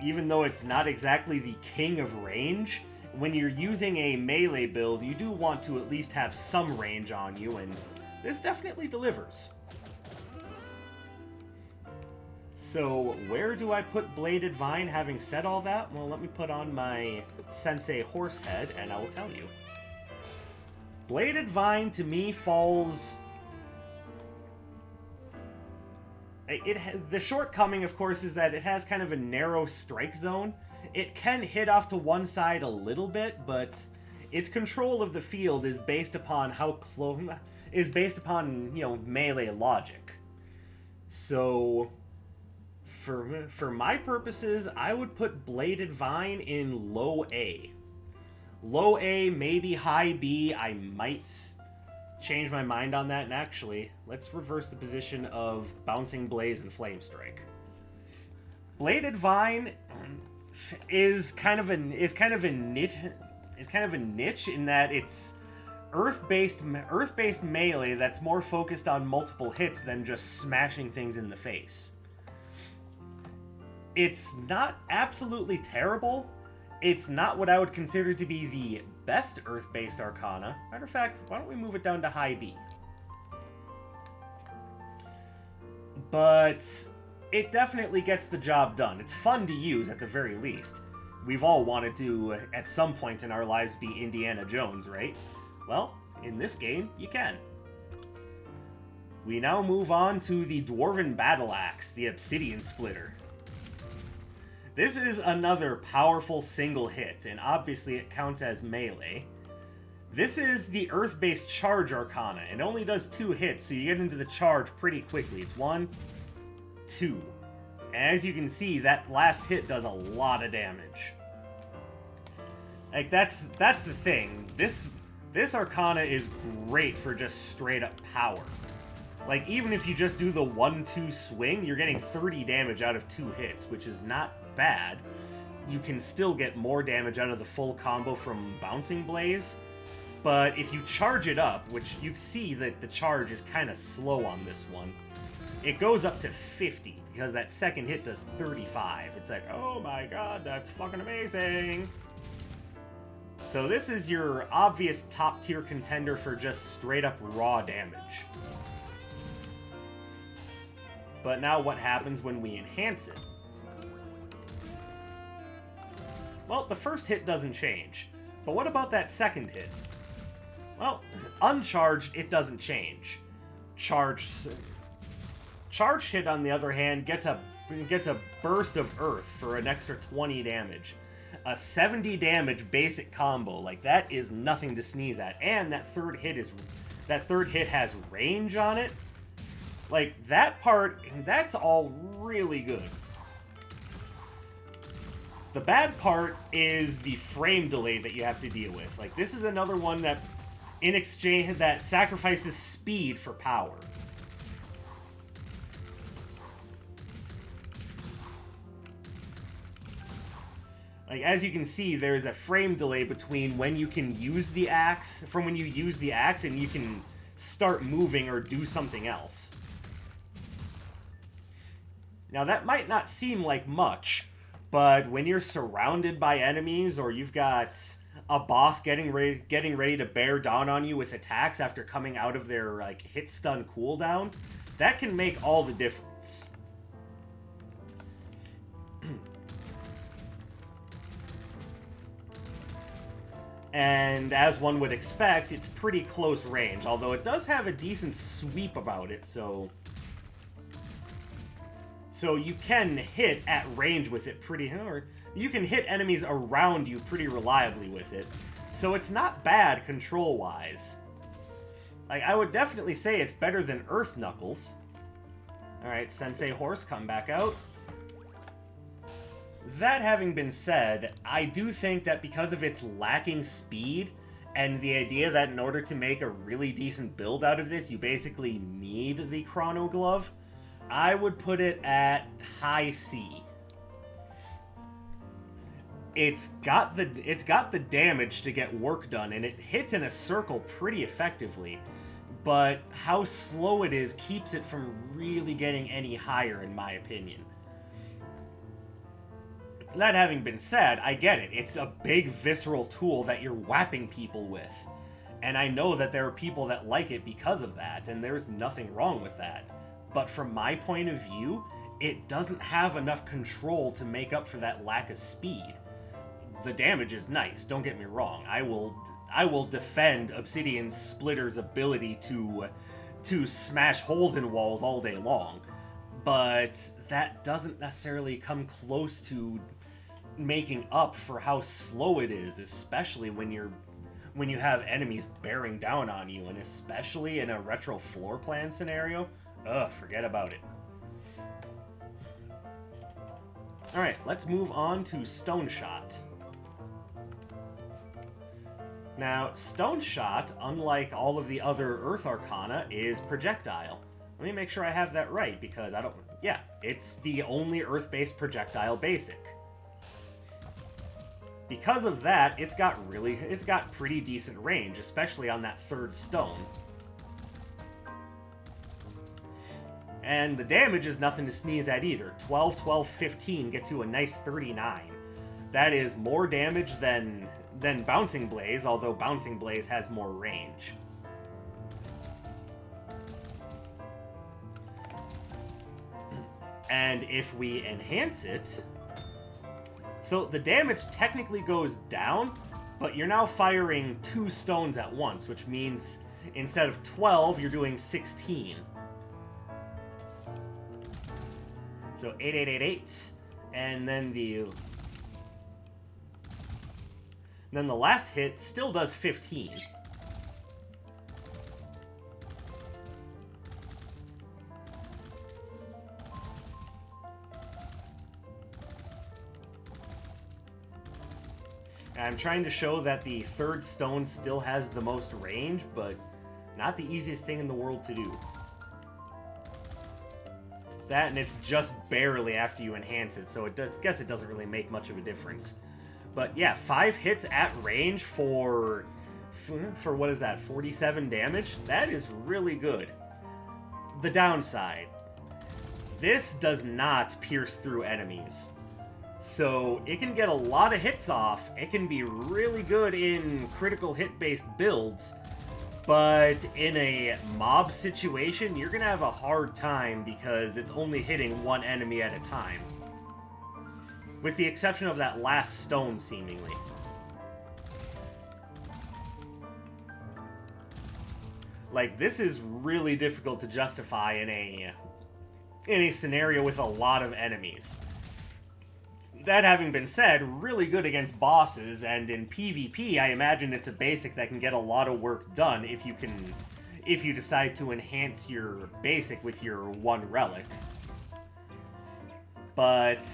even though it's not exactly the king of range, when you're using a melee build, you do want to at least have some range on you, and this definitely delivers. So, where do I put Bladed Vine having said all that? Well, let me put on my Sensei horse head, and I will tell you. Bladed Vine, to me, falls The shortcoming, of course, is that it has kind of a narrow strike zone. It can hit off to one side a little bit, but its control of the field is based upon melee logic. So, for my purposes, I would put Bladed Vine in low A. Low A, maybe high B. I might change my mind on that, and actually, let's reverse the position of Bouncing Blaze and Flame Strike. Bladed Vine is kind of a niche in that it's earth-based melee that's more focused on multiple hits than just smashing things in the face. It's not absolutely terrible. It's not what I would consider to be the best Earth-based Arcana. Matter of fact, why don't we move it down to high B? But it definitely gets the job done. It's fun to use at the very least. We've all wanted to, at some point in our lives, be Indiana Jones, right? Well, in this game, you can. We now move on to the Dwarven Battle Axe, the Obsidian Splitter. This is another powerful single hit, and obviously it counts as melee. This is the Earth-based Charge Arcana, and only does 2 hits, so you get into the charge pretty quickly. It's 1, 2. And as you can see, that last hit does a lot of damage. Like, that's the thing. This Arcana is great for just straight-up power. Like, even if you just do the 1-2 swing, you're getting 30 damage out of 2 hits, which is not bad. You can still get more damage out of the full combo from Bouncing Blaze, but if you charge it up, which you see that the charge is kind of slow on this one, it goes up to 50, because that second hit does 35. It's like, oh my god, that's fucking amazing! So this is your obvious top-tier contender for just straight-up raw damage. But now what happens when we enhance it? Well, the first hit doesn't change. But what about that second hit? Well, uncharged, it doesn't change. Charged hit, on the other hand, gets a burst of earth for an extra 20 damage. A 70 damage basic combo, like, that is nothing to sneeze at. And that third hit has range on it. Like, that part, that's all really good. The bad part is the frame delay that you have to deal with. Like, this is another one that, in exchange, that sacrifices speed for power. Like, as you can see, there's a frame delay between when you can use the axe, from when you use the axe and you can start moving or do something else. Now, that might not seem like much, but when you're surrounded by enemies, or you've got a boss getting ready to bear down on you with attacks after coming out of their, like, hit stun cooldown, that can make all the difference. And as one would expect, it's pretty close range, although it does have a decent sweep about it, so you can hit at range with it or you can hit enemies around you pretty reliably with it. So it's not bad control-wise. Like, I would definitely say it's better than Earth Knuckles. Alright, Sensei Horse, come back out. That having been said, I do think that because of its lacking speed, and the idea that in order to make a really decent build out of this, you basically need the Chrono Glove, I would put it at high C. It's got the damage to get work done, and it hits in a circle pretty effectively, but how slow it is keeps it from really getting any higher, in my opinion. That having been said, I get it. It's a big visceral tool that you're whapping people with. And I know that there are people that like it because of that, and there's nothing wrong with that. But from my point of view, it doesn't have enough control to make up for that lack of speed. The damage is nice, don't get me wrong. I will defend Obsidian Splitter's ability to smash holes in walls all day long. but that doesn't necessarily come close to making up for how slow it is, especially when you have enemies bearing down on you, and especially in a retro floor plan scenario. Ugh, forget about it. Alright, let's move on to Stone Shot. Now, Stone Shot, unlike all of the other Earth Arcana, is projectile. Let me make sure I have that right, because I don't... Yeah, it's the only Earth-based projectile basic. Because of that, it's got pretty decent range, especially on that third stone. And the damage is nothing to sneeze at either. 12, 12, 15 gets you a nice 39. That is more damage than Bouncing Blaze, although Bouncing Blaze has more range. And if we enhance it... So the damage technically goes down, but you're now firing 2 stones at once, which means instead of 12, you're doing 16. So 8, 8, 8, 8, and then the last hit still does 15. I'm trying to show that the third stone still has the most range, but not the easiest thing in the world to do. That, and it's just barely after you enhance it, so I guess it doesn't really make much of a difference. But yeah, 5 hits at range for what is that, 47 damage? That is really good. The downside, this does not pierce through enemies. So it can get a lot of hits off. It can be really good in critical hit-based builds, but in a mob situation, you're going to have a hard time because it's only hitting one enemy at a time. With the exception of that last stone, seemingly. Like, this is really difficult to justify in a scenario with a lot of enemies. That having been said, really good against bosses, and in PvP, I imagine it's a basic that can get a lot of work done if you decide to enhance your basic with your one relic. But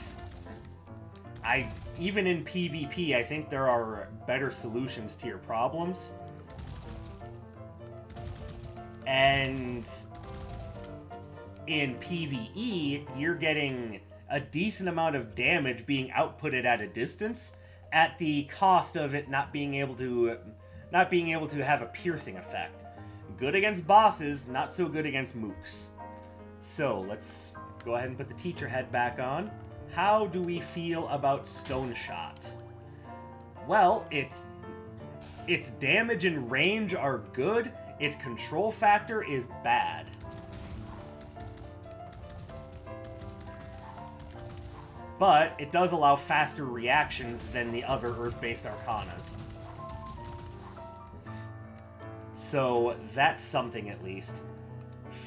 even in PvP, I think there are better solutions to your problems. And in PvE, you're getting a decent amount of damage being outputted at a distance at the cost of it not being able to have a piercing effect. Good against bosses, not so good against mooks. So let's go ahead and put the teacher head back on. How do we feel about Stone Shot? Well, its damage and range are good. Its control factor is bad. But it does allow faster reactions than the other Earth-based Arcanas. So that's something at least.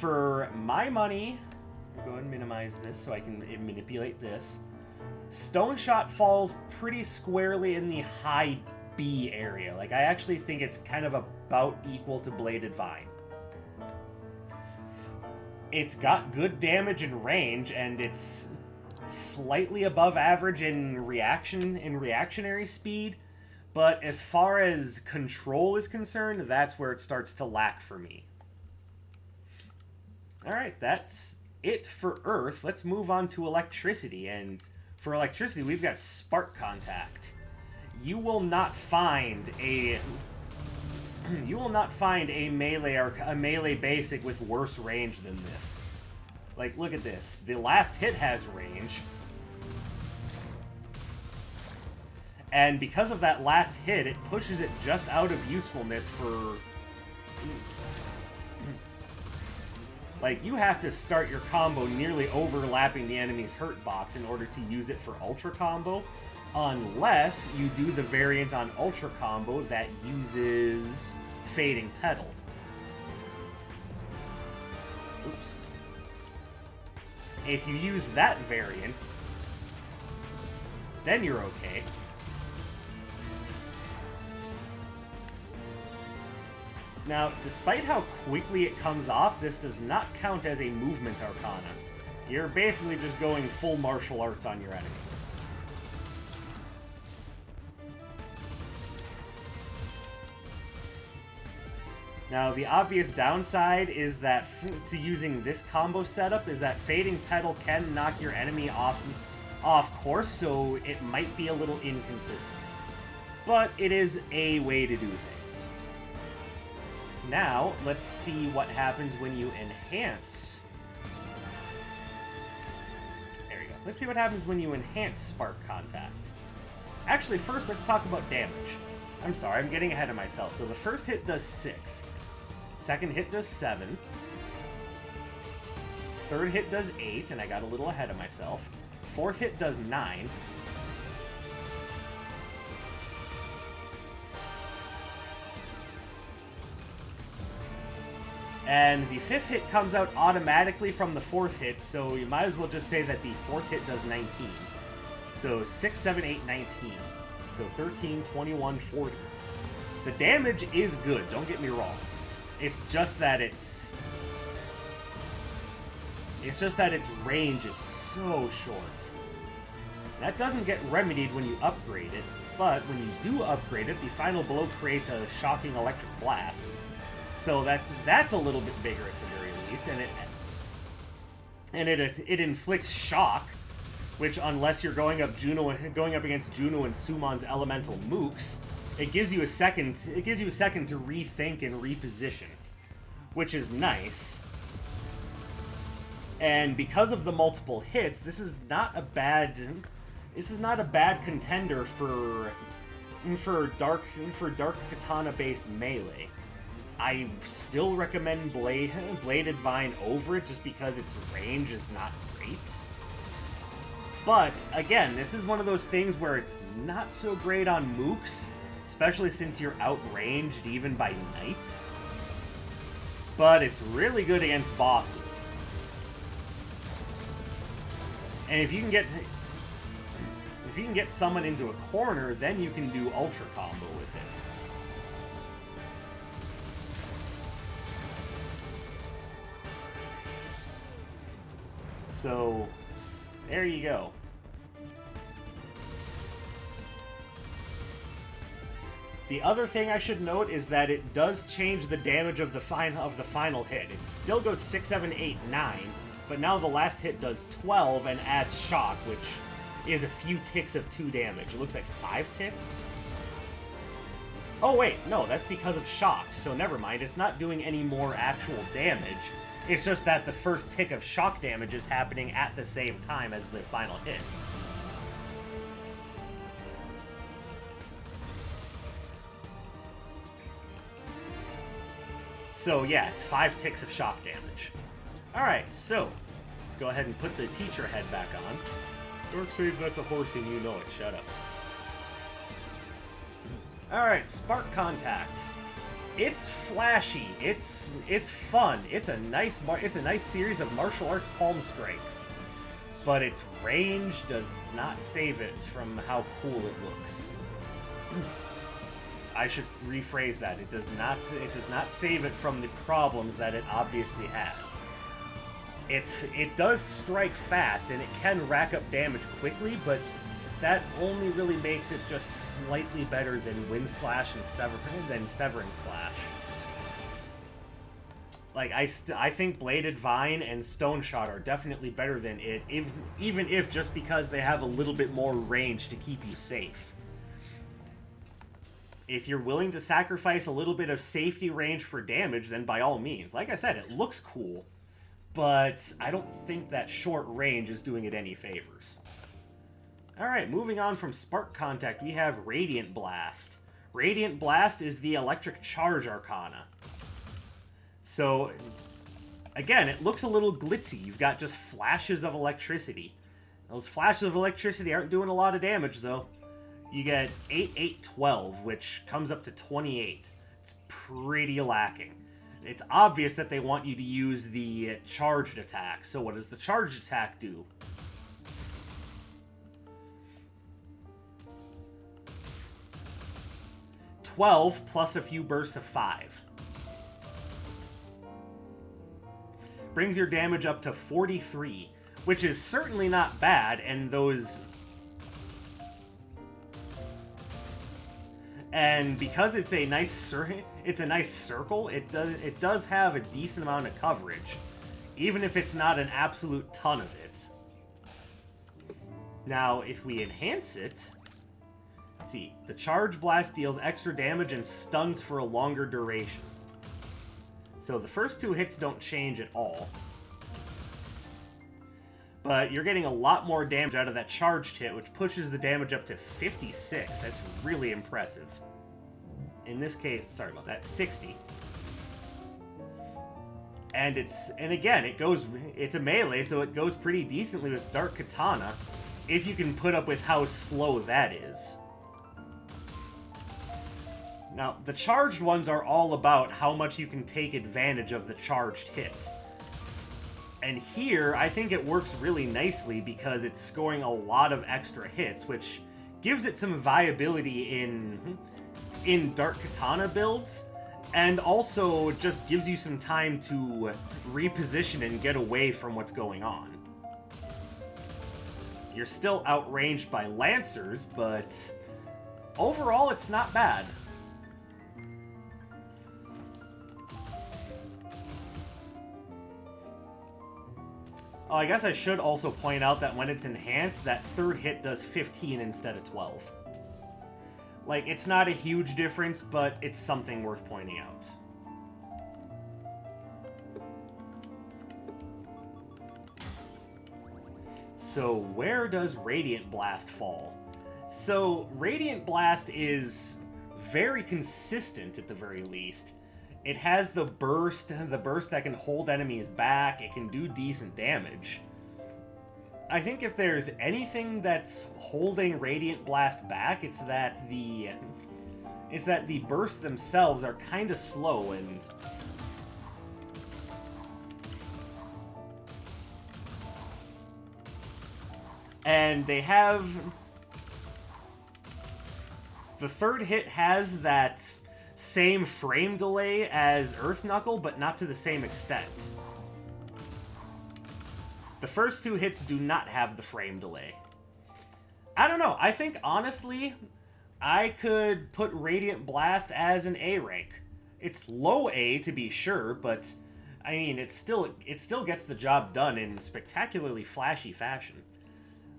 For my money, I'll go ahead and minimize this so I can manipulate this. Stone Shot falls pretty squarely in the high B area. Like, I actually think it's kind of about equal to Bladed Vine. It's got good damage and range, and it's slightly above average in reactionary speed, but as far as control is concerned, that's where it starts to lack for me. Alright, that's it for Earth. Let's move on to Electricity, and for Electricity, we've got Spark Contact. You will not find a melee basic with worse range than this. Like, look at this. The last hit has range. And because of that last hit, it pushes it just out of usefulness for... Like, you have to start your combo nearly overlapping the enemy's hurt box in order to use it for Ultra Combo. Unless you do the variant on Ultra Combo that uses Fading Petal. Oops. If you use that variant, then you're okay. Now, despite how quickly it comes off, this does not count as a movement Arcana. You're basically just going full martial arts on your enemy. Now, the obvious downside is that to using this combo setup is that Fading Petal can knock your enemy off course, so it might be a little inconsistent. But it is a way to do things. Now, let's see what happens when you enhance. There you go. Let's see what happens when you enhance Spark Contact. Actually, first, let's talk about damage. I'm sorry, I'm getting ahead of myself. So the first hit does 6. Second hit does 7. Third hit does 8, and I got a little ahead of myself. Fourth hit does 9. And the fifth hit comes out automatically from the fourth hit, so you might as well just say that the fourth hit does 19. So 6, 7, 8, 19. So 13, 21, 40. The damage is good, don't get me wrong. It's just that its range is so short. That doesn't get remedied when you upgrade it, but when you do upgrade it, the final blow creates a shocking electric blast. So that's a little bit bigger at the very least, and it inflicts shock, which unless you're going up against Juno and Sumon's elemental mooks, it gives you a second to rethink and reposition, which is nice. And because of the multiple hits, this is not a bad contender for dark katana based melee. I still recommend Bladed Vine over it just because its range is not great. But again, this is one of those things where it's not so great on mooks, especially since you're outranged even by knights. But it's really good against bosses. And if you can get someone into a corner, then you can do ultra combo with it. So, there you go. The other thing I should note is that it does change the damage of the final hit. It still goes 6, 7, 8, 9, but now the last hit does 12 and adds shock, which is a few ticks of 2 damage. It looks like 5 ticks? Oh wait, no, that's because of shock, so never mind. It's not doing any more actual damage. It's just that the first tick of shock damage is happening at the same time as the final hit. So yeah, it's 5 ticks of shock damage. Alright, so let's go ahead and put the teacher head back on. Darkseid, that's a horsey and you know it, shut up. Alright, Spark Contact. It's flashy, it's fun, it's a nice series of martial arts palm strikes. But its range does not save it from how cool it looks. I should rephrase that. It does not save it from the problems that it obviously has. It does strike fast and it can rack up damage quickly, but that only really makes it just slightly better than Wind Slash and Severing Slash. Like, I think Bladed Vine and Stone Shot are definitely better than it, even if just because they have a little bit more range to keep you safe. If you're willing to sacrifice a little bit of safety range for damage, then by all means. Like I said, it looks cool, but I don't think that short range is doing it any favors. Alright, moving on from Spark Contact, we have Radiant Blast. Radiant Blast is the Electric Charge Arcana. So, again, it looks a little glitzy. You've got just flashes of electricity. Those flashes of electricity aren't doing a lot of damage, though. You get 8, 8, 12, which comes up to 28. It's pretty lacking. it's obvious that they want you to use the charged attack. So what does the charged attack do? $12 plus a few bursts of 5. Brings your damage up to 43, which is certainly not bad, and those... And because it's a nice circle, it does have a decent amount of coverage, even if it's not an absolute ton of it. Now, if we enhance it, see, the charge blast deals extra damage and stuns for a longer duration. So the first 2 hits don't change at all. But you're getting a lot more damage out of that charged hit, which pushes the damage up to 56. That's really impressive. In this case, sorry about that, 60. And again, it's a melee, so it goes pretty decently with Dark Katana, if you can put up with how slow that is. Now, the charged ones are all about how much you can take advantage of the charged hits. And here, I think it works really nicely because it's scoring a lot of extra hits, which gives it some viability in Dark Katana builds, and also just gives you some time to reposition and get away from what's going on. You're still outranged by Lancers, but overall it's not bad. Oh, I guess I should also point out that when it's enhanced, that third hit does 15 instead of 12. Like, it's not a huge difference, but it's something worth pointing out. So, where does Radiant Blast fall? So, Radiant Blast is very consistent at the very least. It has the burst that can hold enemies back. It can do decent damage. I think if there's anything that's holding Radiant Blast back, it's that the bursts themselves are kind of slow, and they have... The third hit has that same frame delay as Earth Knuckle, but not to the same extent. The first 2 hits do not have the frame delay. I don't know. I think, honestly, I could put Radiant Blast as an A rank. It's low A, to be sure, but, I mean, it still gets the job done in spectacularly flashy fashion.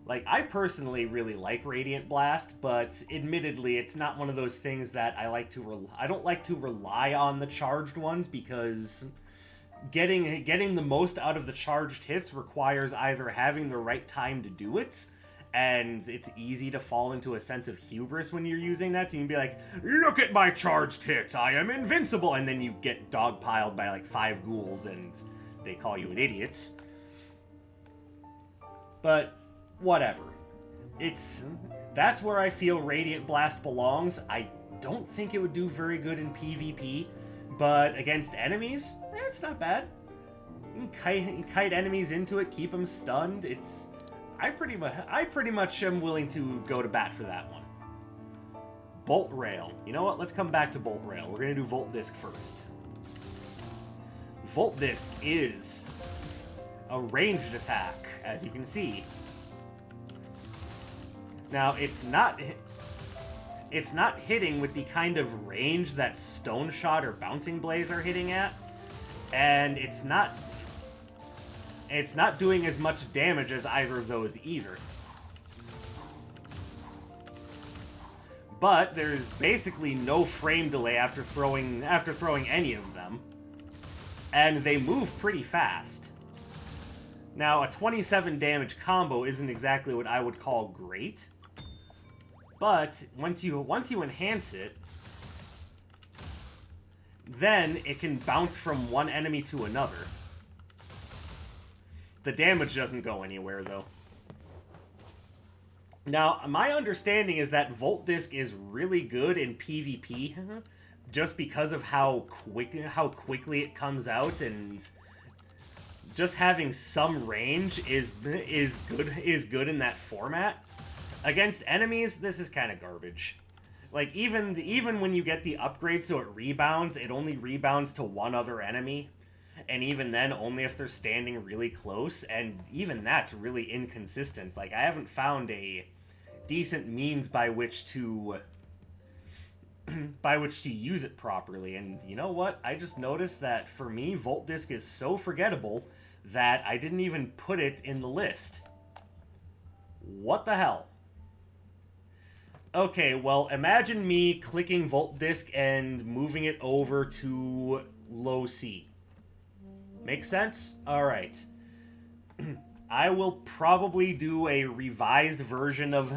Like, I personally really like Radiant Blast, but admittedly, it's not one of those things that I like to... I don't like to rely on the charged ones, because getting the most out of the charged hits requires either having the right time to do it, and it's easy to fall into a sense of hubris when you're using that, so you can be like, look at my charged hits, I am invincible, and then you get dogpiled by like 5 ghouls, and they call you an idiot. But... whatever. That's where I feel Radiant Blast belongs. I don't think it would do very good in PvP, but against enemies, it's not bad. You can kite enemies into it, keep them stunned. I pretty much am willing to go to bat for that one. Bolt Rail. You know what? Let's come back to Bolt Rail. We're gonna do Volt Disc first. Volt Disc is a ranged attack, as you can see. Now, it's not hitting with the kind of range that Stone Shot or Bouncing Blaze are hitting at, and it's not doing as much damage as either of those either. But there's basically no frame delay after throwing any of them, and they move pretty fast. Now, a 27 damage combo isn't exactly what I would call great. But once you enhance it, then it can bounce from one enemy to another. The damage doesn't go anywhere, though. Now, my understanding is that Volt Disc is really good in PvP, just because of how quickly it comes out, and just having some range is good in that format. Against enemies, this is kind of garbage. Like, even when you get the upgrade so it rebounds, it only rebounds to one other enemy. And even then, only if they're standing really close, and even that's really inconsistent. Like, I haven't found a decent means by which to use it properly. And you know what? I just noticed that for me, Volt Disc is so forgettable that I didn't even put it in the list. What the hell? Okay, well, imagine me clicking Volt Disc and moving it over to low C. Make sense? Alright. I will probably do a revised version of...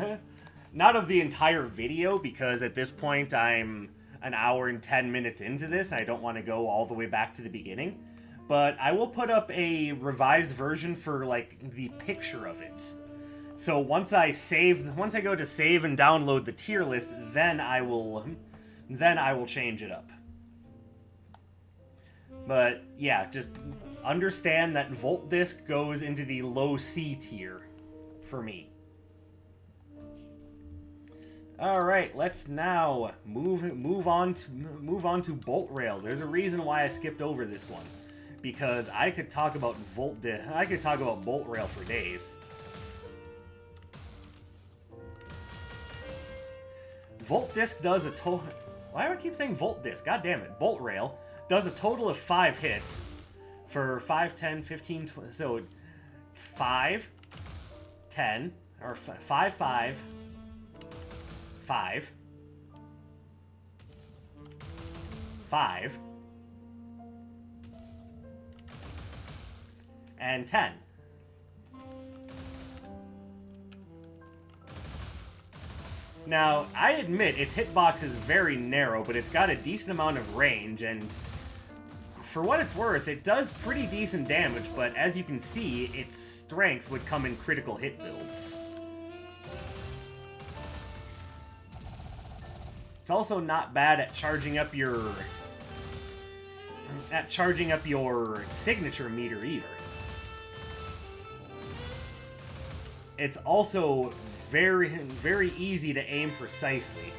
not of the entire video, because at this point I'm an hour and 10 minutes into this. I don't want to go all the way back to the beginning. But I will put up a revised version for, like, the picture of it. So once I go to save and download the tier list, then I will change it up. But yeah, just understand that Volt Disc goes into the low C tier for me. All right, let's now move on to Bolt Rail. There's a reason why I skipped over this one, because I could talk about Bolt Rail for days. Volt Disc does a total... Why do I keep saying Volt Disc? God damn it. Bolt Rail does a total of 5 hits for 5, 10, 15, 20... So it's 5, 10, or 5, 5, 5, 5, and 10. Now, I admit its hitbox is very narrow, but it's got a decent amount of range, and for what it's worth, it does pretty decent damage, but as you can see, its strength would come in critical hit builds. It's also not bad at charging up your signature meter either. It's also very, very easy to aim precisely.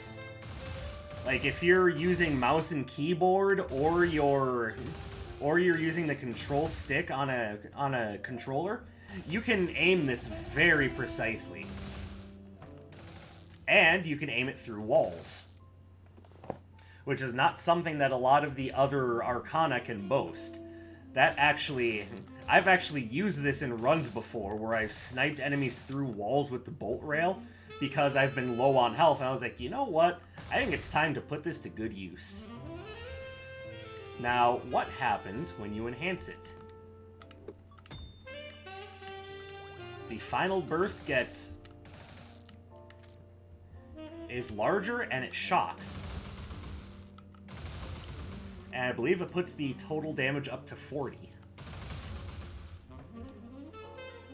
Like, if you're using mouse and keyboard, or you're using the control stick on a controller, you can aim this very precisely. And you can aim it through walls, which is not something that a lot of the other Arcana can boast. I've actually used this in runs before, where I've sniped enemies through walls with the Bolt Rail, because I've been low on health, and I was like, you know what? I think it's time to put this to good use. Now, what happens when you enhance it? The final burst is larger, and it shocks. And I believe it puts the total damage up to 40.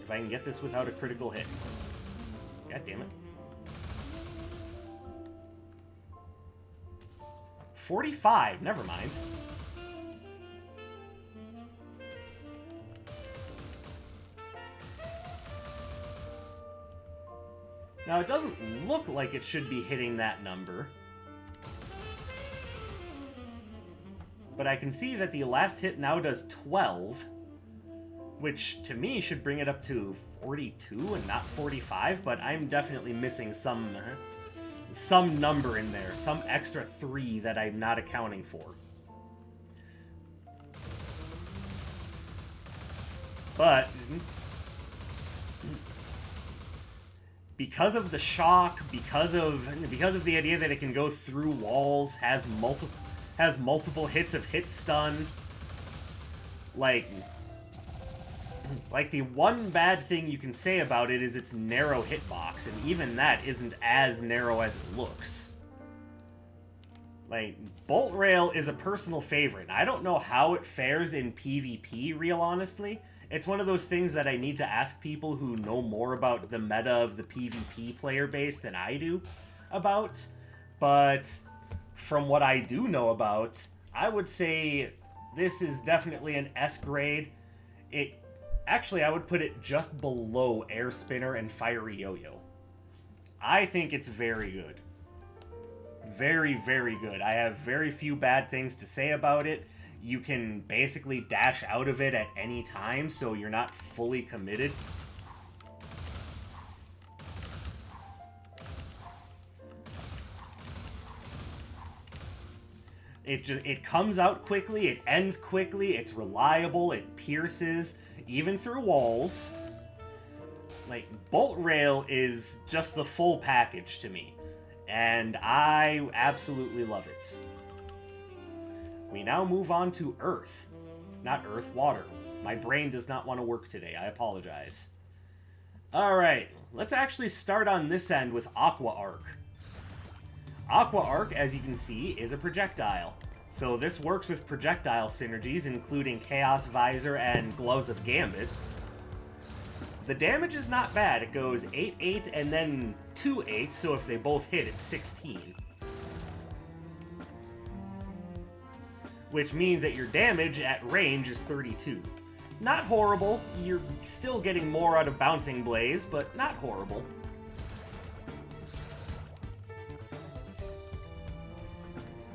If I can get this without a critical hit. God damn it. 45, never mind. Now, it doesn't look like it should be hitting that number, but I can see that the last hit now does 12, which to me should bring it up to 42 and not 45, but I'm definitely missing some number in there, some extra 3 that I'm not accounting for. But because of the shock, because of the idea that it can go through walls, has multiple hits of hit stun, like the one bad thing you can say about it is its narrow hitbox, and even that isn't as narrow as it looks. Like, Bolt Rail is a personal favorite. I don't know how it fares in PvP, real honestly. It's one of those things that I need to ask people who know more about the meta of the PvP player base than I do about. But from what I do know about, I would say this is definitely an S grade. Actually, I would put it just below Air Spinner and Fiery Yo-Yo. I think it's very good. Very, very good. I have very few bad things to say about it. You can basically dash out of it at any time, so you're not fully committed. It comes out quickly, it ends quickly, it's reliable, it pierces, even through walls. Like, Bolt Rail is just the full package to me, and I absolutely love it. We now move on to Earth. Not Earth, Water. My brain does not want to work today, I apologize. Alright, let's actually start on this end with Aqua Arc. Aqua Arc, as you can see, is a projectile. So this works with projectile synergies, including Chaos Visor and Gloves of Gambit. The damage is not bad. It goes 8-8 and then 2-8, so if they both hit, it's 16. Which means that your damage at range is 32. Not horrible. You're still getting more out of Bouncing Blaze, but not horrible.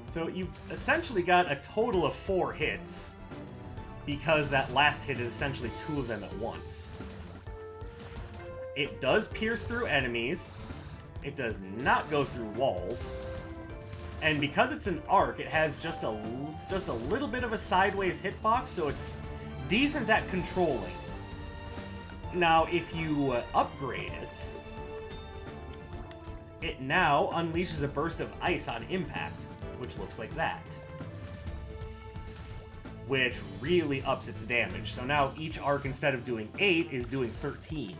So you've essentially got a total of 4 hits, because that last hit is essentially 2 of them at once. It does pierce through enemies, it does not go through walls, and because it's an arc, it has just a little bit of a sideways hitbox, so it's decent at controlling. Now, if you upgrade it, it now unleashes a burst of ice on impact, which looks like that. Which really ups its damage. So now each arc, instead of doing 8, is doing 13.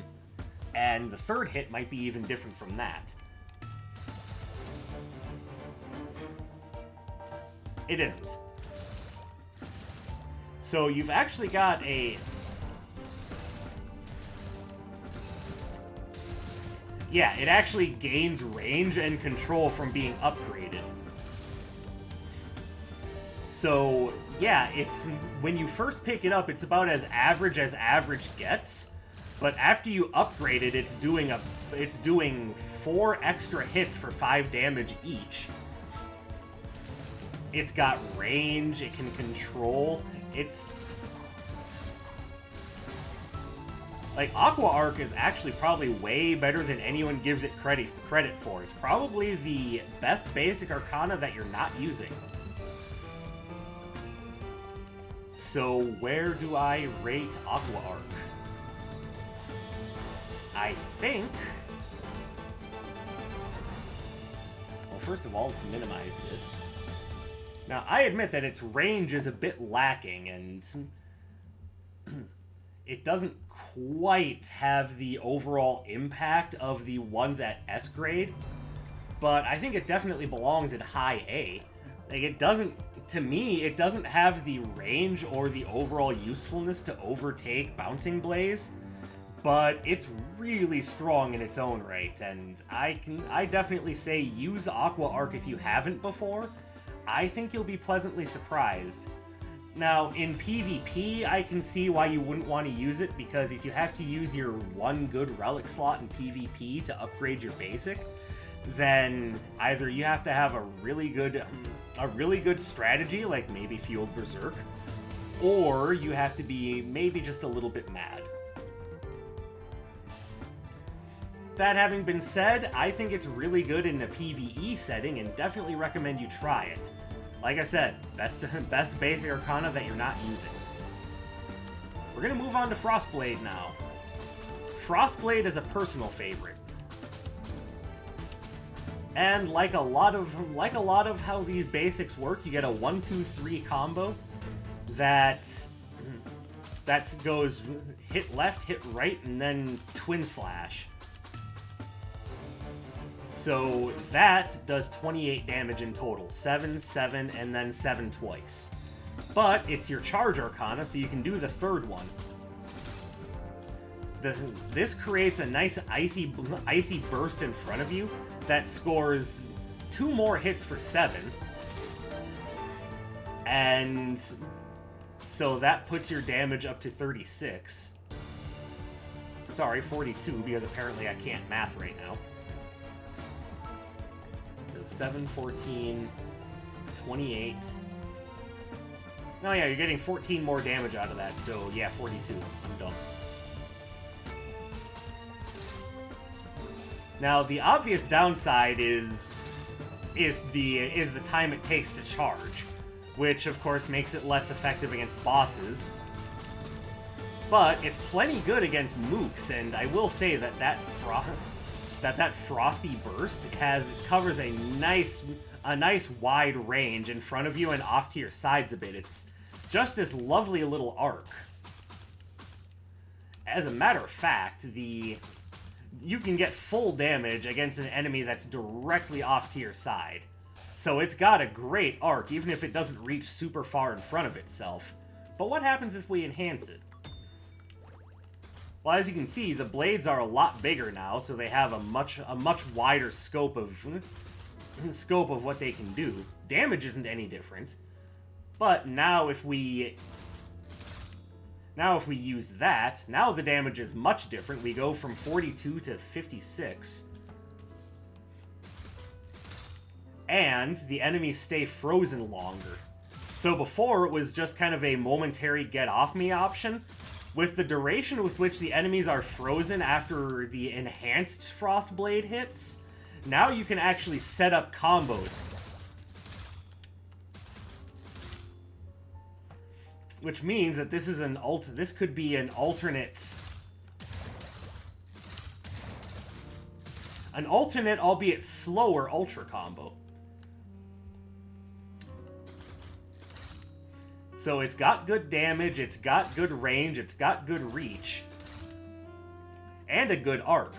And the third hit might be even different from that. It isn't. So you've actually got a... Yeah, it actually gains range and control from being upgraded. So, yeah, it's when you first pick it up, it's about as average gets. But after you upgrade it, it's doing 4 extra hits for 5 damage each. It's got range, it can control. It's like, Aqua Arc is actually probably way better than anyone gives it credit for. It's probably the best basic Arcana that you're not using. So where do I rate Aqua Arc? I think... Well, first of all, let's minimize this. Now, I admit that its range is a bit lacking, and it doesn't quite have the overall impact of the ones at S grade, but I think it definitely belongs in high A. Like, it doesn't... To me, it doesn't have the range or the overall usefulness to overtake Bouncing Blaze, but it's really strong in its own right, and I definitely say use Aqua Arc if you haven't before. I think you'll be pleasantly surprised. Now, in PvP, I can see why you wouldn't want to use it, because if you have to use your one good relic slot in PvP to upgrade your basic, then either you have to have a really good strategy, like maybe Fueled Berserk, or you have to be maybe just a little bit mad. That having been said, I think it's really good in a PvE setting and definitely recommend you try it. Like I said, best basic Arcana that you're not using. We're gonna move on to Frostblade now. Frostblade is a personal favorite. And like a lot of how these basics work, you get a 1-2-3 combo that goes hit left, hit right, and then twin slash. So that does 28 damage in total. 7, 7, and then 7 twice. But it's your charge Arcana, so you can do the third one. This creates a nice icy burst in front of you that scores 2 more hits for 7, And so that puts your damage up to 36. Sorry, 42, because apparently I can't math right now. So 7, 14, 28. No, yeah, you're getting 14 more damage out of that, so yeah, 42. I'm done. Now, the obvious downside is the time it takes to charge, which of course makes it less effective against bosses. But it's plenty good against mooks, and I will say that that frosty burst covers a nice wide range in front of you and off to your sides a bit. It's just this lovely little arc. As a matter of fact, you can get full damage against an enemy that's directly off to your side. So it's got a great arc, even if it doesn't reach super far in front of itself. But what happens if we enhance it? Well, as you can see, the blades are a lot bigger now, so they have a much wider scope of what they can do. Damage isn't any different, but now if we use that, now the damage is much different. We go from 42 to 56. And the enemies stay frozen longer. So before, it was just kind of a momentary get-off-me option. With the duration with which the enemies are frozen after the enhanced Frostblade hits, now you can actually set up combos. Which means that this is this could be an alternate, albeit slower, ultra combo. So it's got good damage, it's got good range, it's got good reach, and a good arc.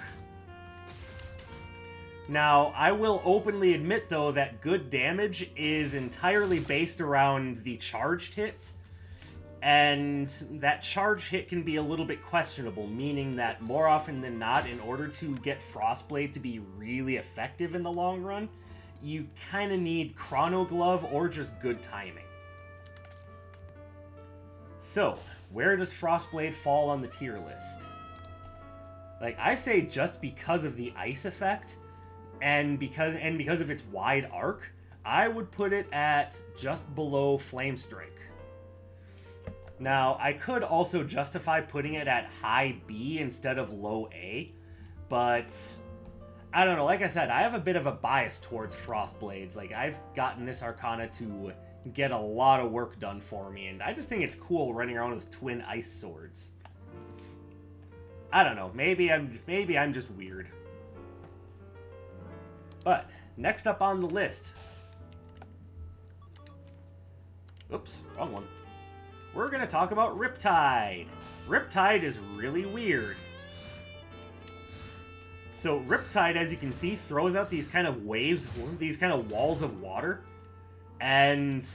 Now, I will openly admit, though, that good damage is entirely based around the charged hit, and that charged hit can be a little bit questionable, meaning that more often than not, in order to get Frostblade to be really effective in the long run, you kind of need Chrono Glove or just good timing. So, where does Frostblade fall on the tier list? Like, I say just because of the ice effect, and because of its wide arc, I would put it at just below Flamestrike. Now, I could also justify putting it at high B instead of low A, but I don't know, like I said, I have a bit of a bias towards Frostblades. Like, I've gotten this Arcana to get a lot of work done for me, and I just think it's cool running around with twin ice swords. I don't know, maybe I'm just weird. But next up on the list, oops, wrong one. We're gonna talk about Riptide. Riptide is really weird. So Riptide, as you can see, throws out these kind of waves, these kind of walls of water. And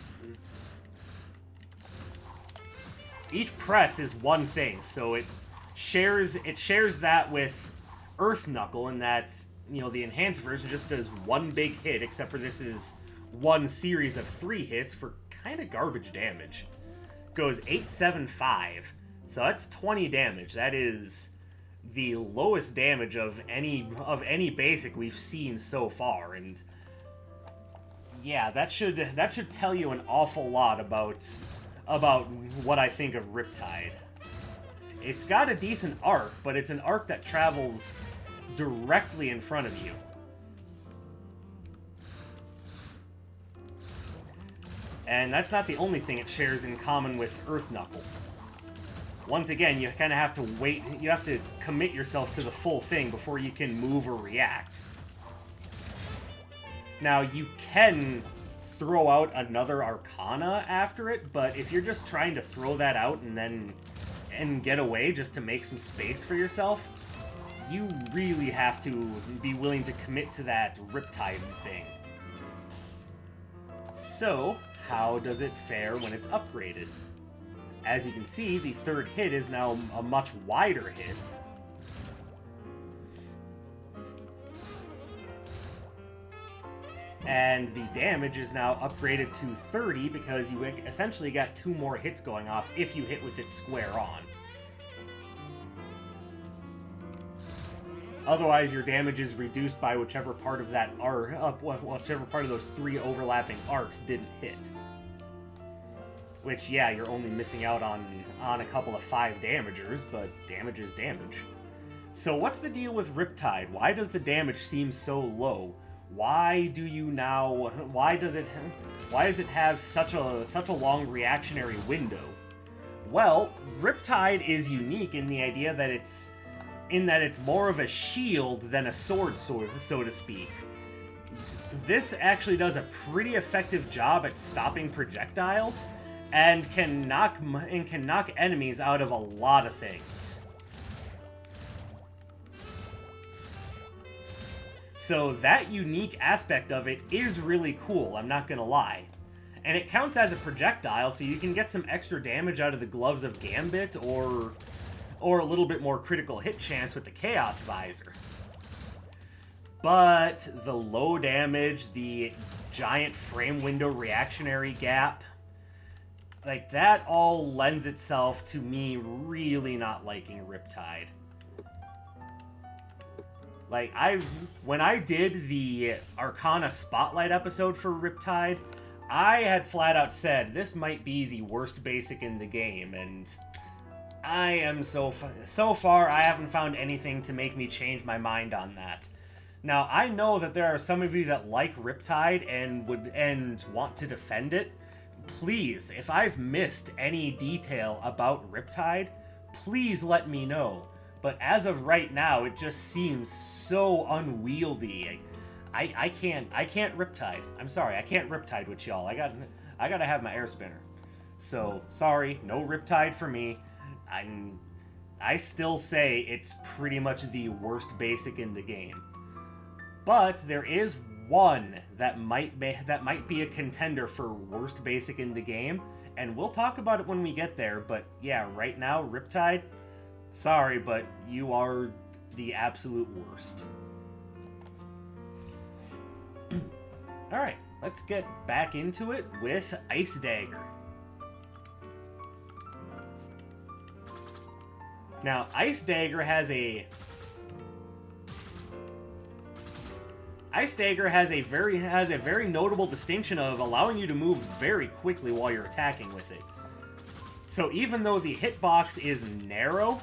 each press is one thing, so it shares that with Earth Knuckle, and that's, you know, the enhanced version just does one big hit, except for this is one series of 3 hits for kind of garbage damage. Goes 8, 7, 5, so that's 20 damage. That is the lowest damage of any basic we've seen so far, and yeah, that should tell you an awful lot about what I think of Riptide. It's got a decent arc, but it's an arc that travels directly in front of you. And that's not the only thing it shares in common with Earth Knuckle. Once again, you kind of have to wait, you have to commit yourself to the full thing before you can move or react. Now, you can throw out another Arcana after it, but if you're just trying to throw that out and get away just to make some space for yourself, you really have to be willing to commit to that Riptide thing. So, how does it fare when it's upgraded? As you can see, the third hit is now a much wider hit. And the damage is now upgraded to 30 because you essentially got 2 more hits going off if you hit with it square on. Otherwise, your damage is reduced by whichever part of that whichever part of those 3 overlapping arcs didn't hit. Which, yeah, you're only missing out on a couple of 5 damagers, but damage is damage. So what's the deal with Riptide? Why does the damage seem so low? Why does it have such a long reactionary window? Well, Riptide is unique in the idea that it's more of a shield than a sword, so to speak. This actually does a pretty effective job at stopping projectiles and can knock enemies out of a lot of things. So that unique aspect of it is really cool, I'm not gonna lie. And it counts as a projectile, so you can get some extra damage out of the Gloves of Gambit, or a little bit more critical hit chance with the Chaos Visor. But the low damage, the giant frame window reactionary gap, like, that all lends itself to me really not liking Riptide. Like, when I did the Arcana Spotlight episode for Riptide, I had flat out said, this might be the worst basic in the game, and I am so far, I haven't found anything to make me change my mind on that. Now, I know that there are some of you that like Riptide and want to defend it. Please, if I've missed any detail about Riptide, please let me know. But as of right now, it just seems so unwieldy. I can't Riptide. I'm sorry, I can't Riptide with y'all. I gotta have my air spinner. So, sorry, no Riptide for me. I still say it's pretty much the worst basic in the game. But there is one that might be a contender for worst basic in the game, and we'll talk about it when we get there. But yeah, right now, Riptide, sorry, but you are the absolute worst. Alright, let's get back into it with Ice Dagger. Now, Ice Dagger has a very notable distinction of allowing you to move very quickly while you're attacking with it. So even though the hitbox is narrow,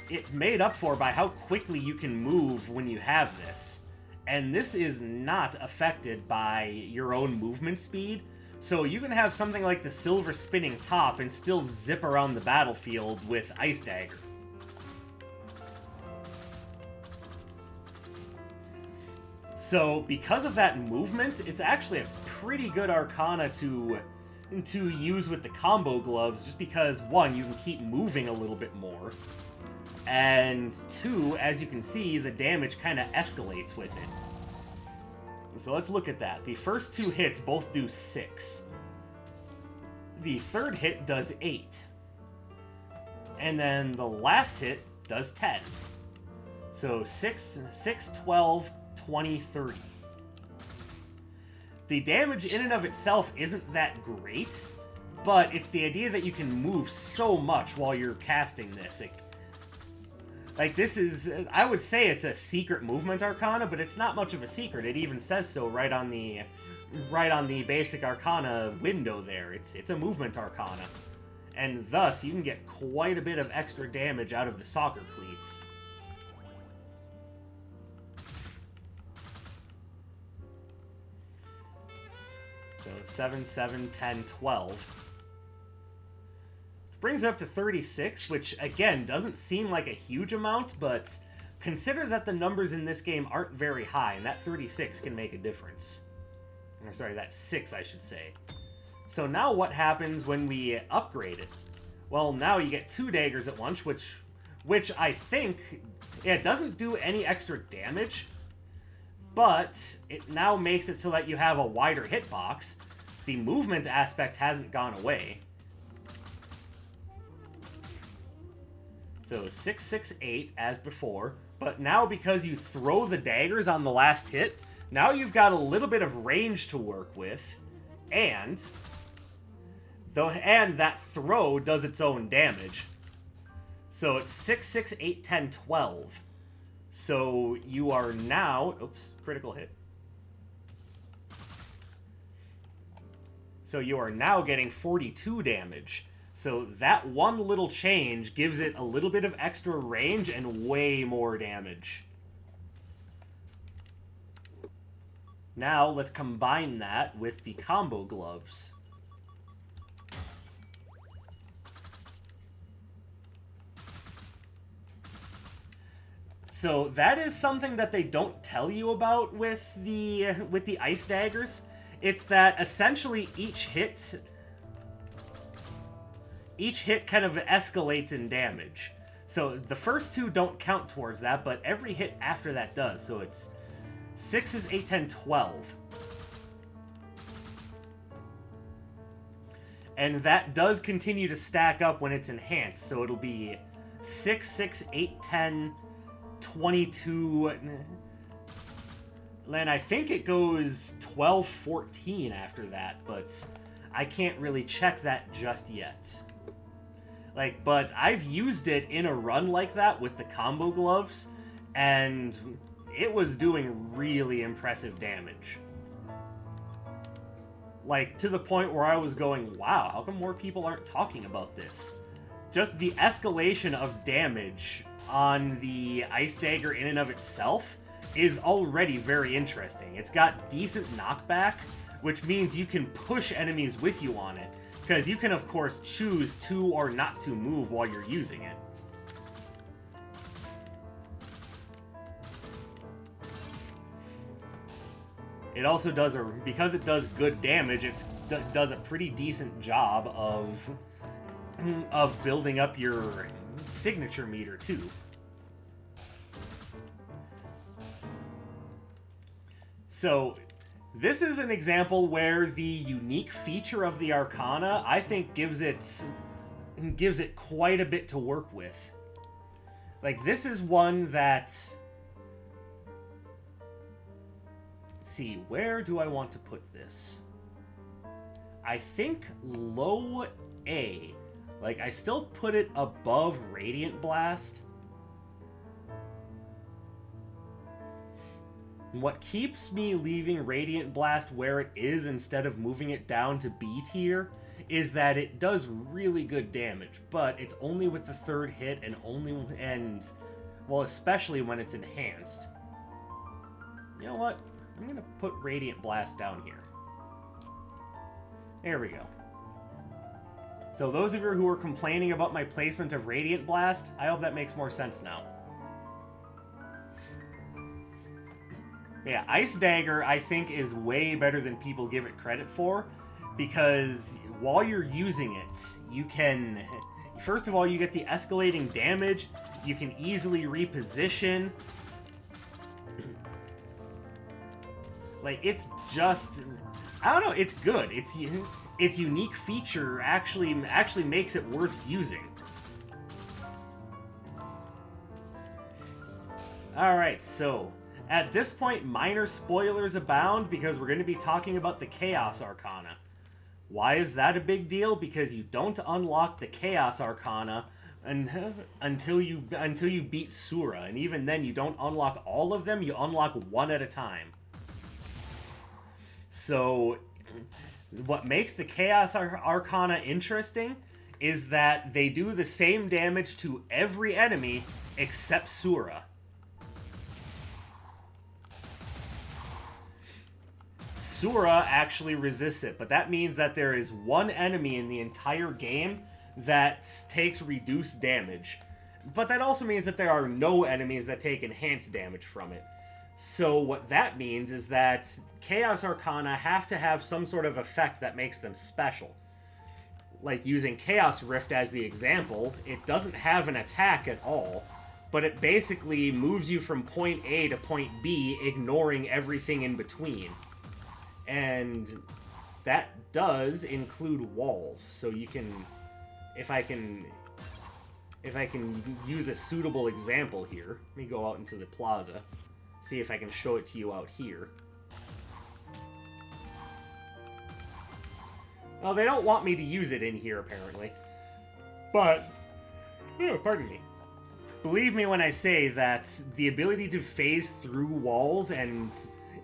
it's made up for by how quickly you can move when you have this. And this is not affected by your own movement speed, so you can have something like the Silver Spinning Top and still zip around the battlefield with Ice Dagger. So, because of that movement, it's actually a pretty good Arcana to use with the combo gloves, just because, 1, you can keep moving a little bit more, and 2, as you can see, the damage kind of escalates with it. So let's look at that. The first 2 hits both do 6. The third hit does 8. And then the last hit does 10. So 6, 12, 20, 30. The damage in and of itself isn't that great, but it's the idea that you can move so much while you're casting this. This is, I would say it's a secret movement Arcana, but it's not much of a secret. It even says so right on the basic Arcana window there. It's a movement Arcana. And thus, you can get quite a bit of extra damage out of the soccer cleats. So 7, 7, 10, 12. Brings it up to 36, which, again, doesn't seem like a huge amount, but consider that the numbers in this game aren't very high, and that 36 can make a difference. Or, sorry, that 6, I should say. So now what happens when we upgrade it? Well, now you get 2 daggers at once, which I think, it doesn't do any extra damage, but it now makes it so that you have a wider hitbox. The movement aspect hasn't gone away. So 6, 6, 8 as before, but now because you throw the daggers on the last hit, Now you've got a little bit of range to work with, and that throw does its own damage. So it's 6, 6, 8, 10, 12. So you are now... Oops, critical hit. So you are now getting 42 damage. So that one little change gives it a little bit of extra range and way more damage. Now let's combine that with the combo gloves. So that is something that they don't tell you about with the ice daggers. It's that essentially each hit kind of escalates in damage. So the first two don't count towards that, but every hit after that does. So it's 6 is 8, 10, 12. And that does continue to stack up when it's enhanced. So it'll be 6, 6, 8, 10, 22. And I think it goes 12, 14 after that, but I can't really check that just yet. But I've used it in a run like that with the combo gloves, and it was doing really impressive damage. To the point where I was going, wow, how come more people aren't talking about this? Just the escalation of damage on the Ice Dagger in and of itself is already very interesting. It's got decent knockback, which means you can push enemies with you on it, because you can, of course, choose to or not to move while you're using it. It also does, because it does good damage, it does a pretty decent job of building up your signature meter, too. So, this is an example where the unique feature of the Arcana, I think, gives it quite a bit to work with. This is one that... Let's see, where do I want to put this? I think low A. I still put it above Radiant Blast. What keeps me leaving Radiant Blast where it is instead of moving it down to B tier is that it does really good damage, but it's only with the third hit especially when it's enhanced. You know what? I'm gonna put Radiant Blast down here. There we go. So those of you who are complaining about my placement of Radiant Blast, I hope that makes more sense now. Yeah, Ice Dagger, I think, is way better than people give it credit for, because while you're using it, you can... First of all, you get the escalating damage, you can easily reposition. It's just... I don't know, it's good. Its unique feature actually makes it worth using. Alright, so... At this point, minor spoilers abound because we're going to be talking about the Chaos Arcana. Why is that a big deal? Because you don't unlock the Chaos Arcana until you beat Sura, and even then you don't unlock all of them, you unlock one at a time. So, what makes the Chaos Arcana interesting is that they do the same damage to every enemy except Sura. Sura actually resists it, but that means that there is one enemy in the entire game that takes reduced damage. But that also means that there are no enemies that take enhanced damage from it. So what that means is that Chaos Arcana have to have some sort of effect that makes them special. Using Chaos Rift as the example, it doesn't have an attack at all, but it basically moves you from point A to point B, ignoring everything in between. And that does include walls, so you can, if I can use a suitable example here, let me go out into the plaza, see if I can show it to you out here. Well, they don't want me to use it in here, apparently. But, pardon me. Believe me when I say that the ability to phase through walls and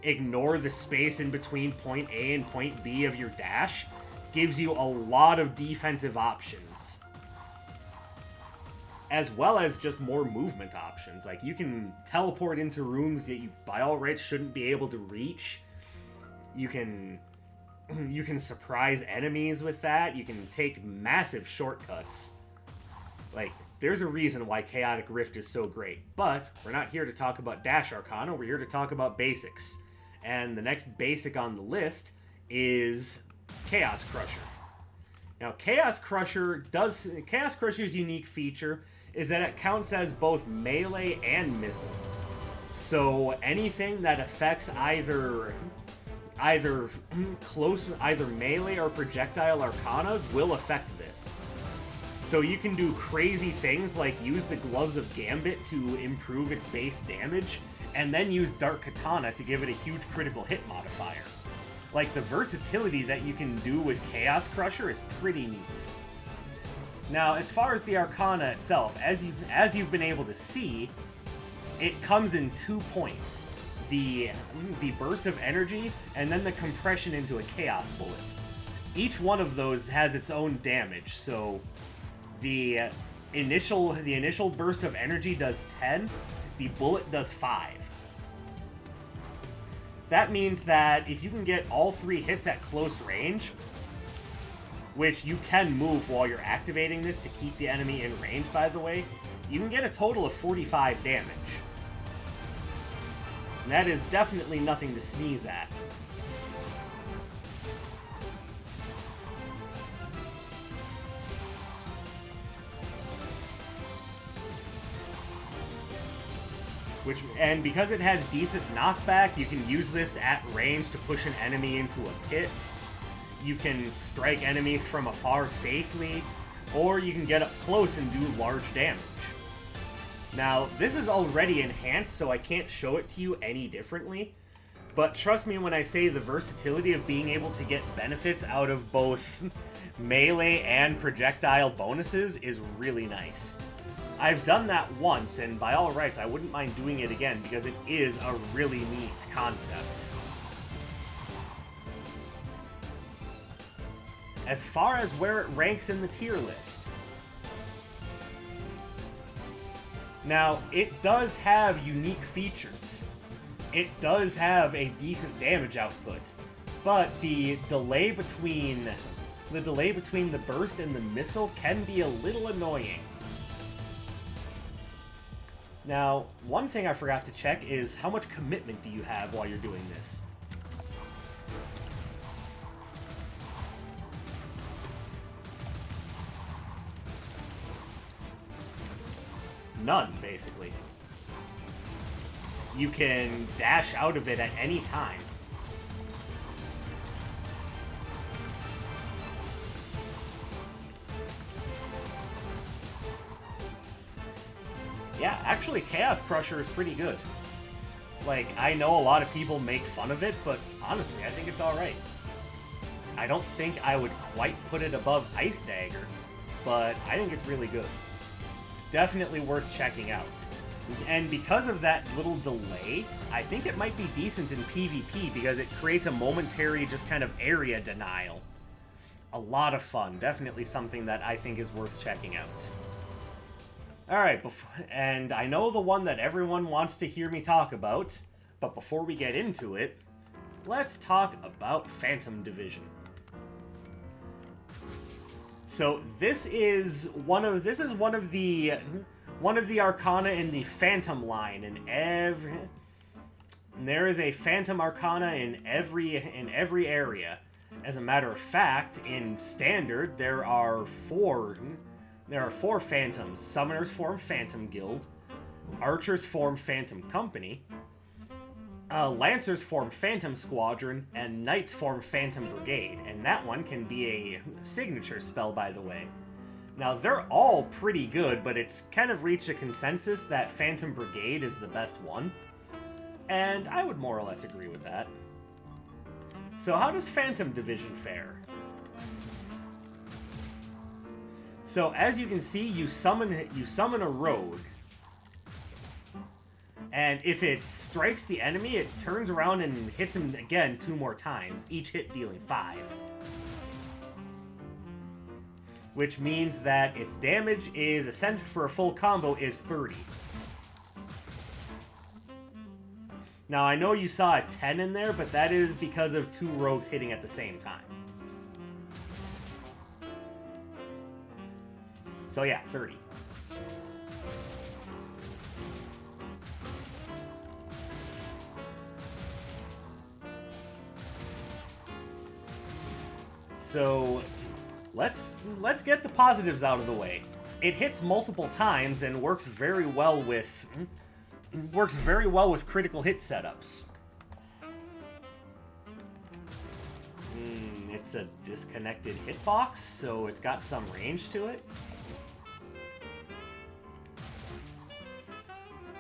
ignore the space in between point A and point B of your dash gives you a lot of defensive options. As well as just more movement options. Like, you can teleport into rooms that you, by all rights, shouldn't be able to reach. You can surprise enemies with that. You can take massive shortcuts. Like, there's a reason why Chaotic Rift is so great. But we're not here to talk about Dash Arcana. We're here to talk about basics. And the next basic on the list is Chaos Crusher. Now, Chaos Crusher's unique feature is that it counts as both melee and missile. So anything that affects either melee or projectile arcana will affect this. So you can do crazy things like use the Gloves of Gambit to improve its base damage, and then use Dark Katana to give it a huge critical hit modifier. Like, the versatility that you can do with Chaos Crusher is pretty neat. Now, as far as the Arcana itself, as you've been able to see, it comes in 2 points. The burst of energy, and then the compression into a Chaos Bullet. Each one of those has its own damage, so the initial burst of energy does 10, the bullet does 5. That means that if you can get all 3 hits at close range, which you can move while you're activating this to keep the enemy in range, by the way, you can get a total of 45 damage. And that is definitely nothing to sneeze at. And because it has decent knockback, you can use this at range to push an enemy into a pit. You can strike enemies from afar safely, or you can get up close and do large damage. Now, this is already enhanced, so I can't show it to you any differently, but trust me when I say the versatility of being able to get benefits out of both melee and projectile bonuses is really nice. I've done that once, and by all rights, I wouldn't mind doing it again because it is a really neat concept. As far as where it ranks in the tier list, now, it does have unique features. It does have a decent damage output, but the delay between the burst and the missile can be a little annoying. Now, one thing I forgot to check is how much commitment do you have while you're doing this? None, basically. You can dash out of it at any time. Yeah, actually, Chaos Crusher is pretty good. Like, I know a lot of people make fun of it, but honestly, I think it's alright. I don't think I would quite put it above Ice Dagger, but I think it's really good. Definitely worth checking out. And because of that little delay, I think it might be decent in PvP because it creates a momentary just kind of area denial. A lot of fun. Definitely something that I think is worth checking out. Alright, and I know the one that everyone wants to hear me talk about, but before we get into it, let's talk about Phantom Division. So this is one of the Arcana in the Phantom line, and there is a Phantom Arcana in every area. As a matter of fact, in Standard there are four Phantoms. Summoners form Phantom Guild, Archers form Phantom Company, Lancers form Phantom Squadron, and Knights form Phantom Brigade, and that one can be a signature spell, by the way. Now, they're all pretty good, but it's kind of reached a consensus that Phantom Brigade is the best one, and I would more or less agree with that. So how does Phantom Division fare? So as you can see, you summon a rogue, and if it strikes the enemy, it turns around and hits him again 2 more times, each hit dealing 5. Which means that its damage is essential for a full combo is 30. Now I know you saw a 10 in there, but that is because of 2 rogues hitting at the same time. So yeah, 30. So let's get the positives out of the way. It hits multiple times and works very well with critical hit setups. It's a disconnected hitbox, so it's got some range to it.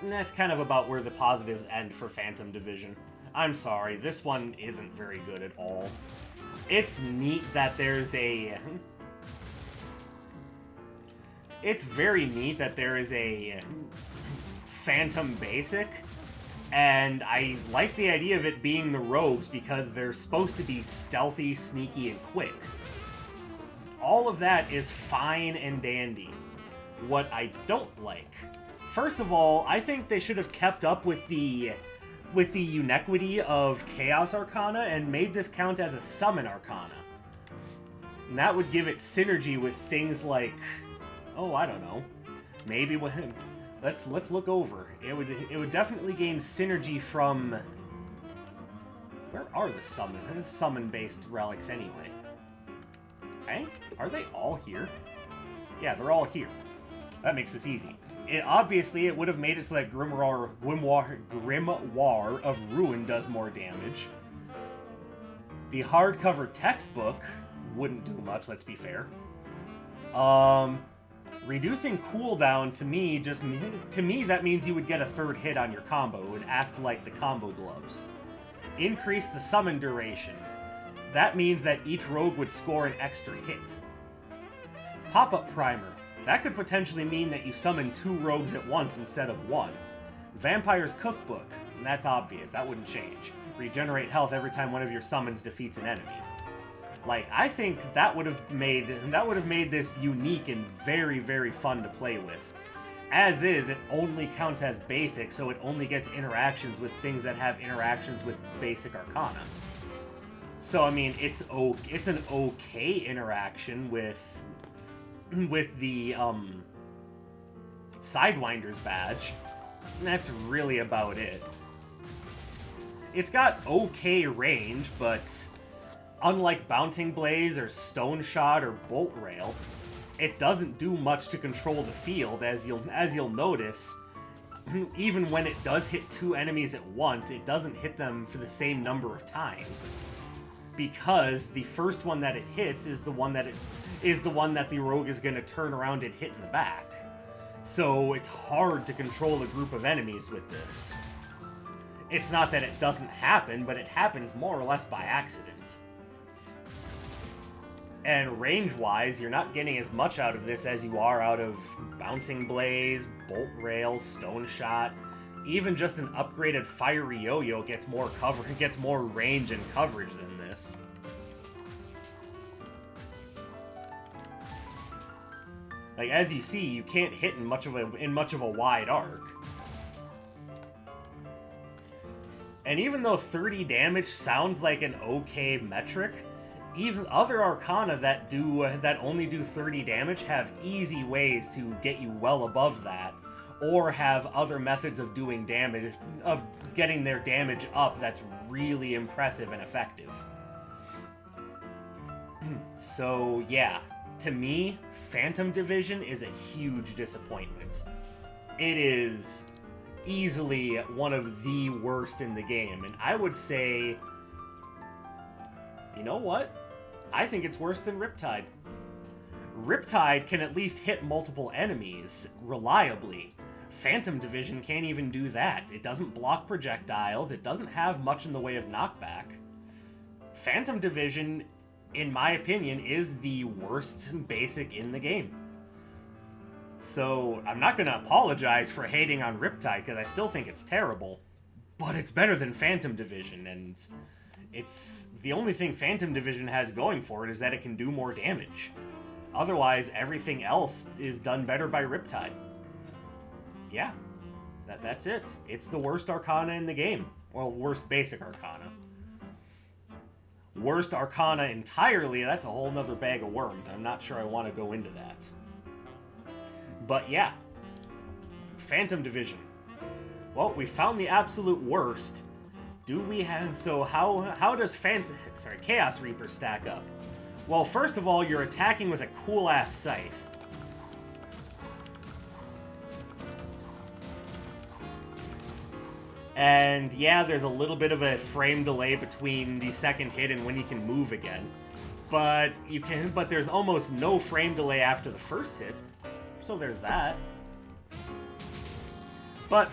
And that's kind of about where the positives end for Phantom Division. I'm sorry, this one isn't very good at all. It's neat that there's a... It's very neat that there is a Phantom Basic, and I like the idea of it being the rogues because they're supposed to be stealthy, sneaky, and quick. All of that is fine and dandy. What I don't like... First of all, I think they should have kept up with the uniquity of Chaos Arcana and made this count as a Summon Arcana. And that would give it synergy with things like, oh, I don't know, maybe when let's look over. It would definitely gain synergy from, where are the summon based relics anyway? Okay, are they all here? Yeah, they're all here. That makes this easy. Obviously, it would have made it so that Grimoire of Ruin does more damage. The hardcover textbook wouldn't do much, let's be fair. Reducing cooldown, to me, that means you would get a 3rd hit on your combo. It would act like the combo gloves. Increase the summon duration. That means that each rogue would score an extra hit. Pop-up primer. That could potentially mean that you summon 2 rogues at once instead of 1. Vampire's Cookbook. And that's obvious. That wouldn't change. Regenerate health every time one of your summons defeats an enemy. Like, I think that would have made this unique and very, very fun to play with. As is, it only counts as basic, so it only gets interactions with things that have interactions with basic Arcana. So, I mean, it's an okay interaction with the Sidewinder's badge. And that's really about it. It's got okay range, but unlike Bouncing Blaze or Stone Shot or Bolt Rail, it doesn't do much to control the field, as you'll notice. Even when it does hit 2 enemies at once, it doesn't hit them for the same number of times. Because the first one that it hits is the one that the rogue is going to turn around and hit in the back. So it's hard to control a group of enemies with this. It's not that it doesn't happen, but it happens more or less by accident. And range-wise, you're not getting as much out of this as you are out of Bouncing Blaze, Bolt Rail, Stone Shot. Even just an upgraded Fiery Yo-Yo gets more range and coverage than this. Like, as you see, you can't hit in much of a wide arc. And even though 30 damage sounds like an okay metric, even other Arcana that only do 30 damage have easy ways to get you well above that, or have other methods of doing damage, of getting their damage up that's really impressive and effective. So yeah, to me, Phantom Division is a huge disappointment. It is easily one of the worst in the game, and I would say, you know what? I think it's worse than Riptide. Riptide can at least hit multiple enemies reliably. Phantom Division can't even do that. It doesn't block projectiles, it doesn't have much in the way of knockback. Phantom Division, in my opinion, is the worst basic in the game. So I'm not going to apologize for hating on Riptide, because I still think it's terrible. But it's better than Phantom Division, and it's the only thing Phantom Division has going for it is that it can do more damage. Otherwise, everything else is done better by Riptide. Yeah, that's it. It's the worst Arcana in the game. Well, worst basic Arcana. Worst Arcana entirely, that's a whole nother bag of worms. I'm not sure I want to go into that. But yeah, Phantom Division. Well, we found the absolute worst. Do we have... So how does Chaos Reaper stack up? Well, first of all, you're attacking with a cool-ass scythe. And yeah, there's a little bit of a frame delay between the second hit and when you can move again. But there's almost no frame delay after the first hit. So there's that. But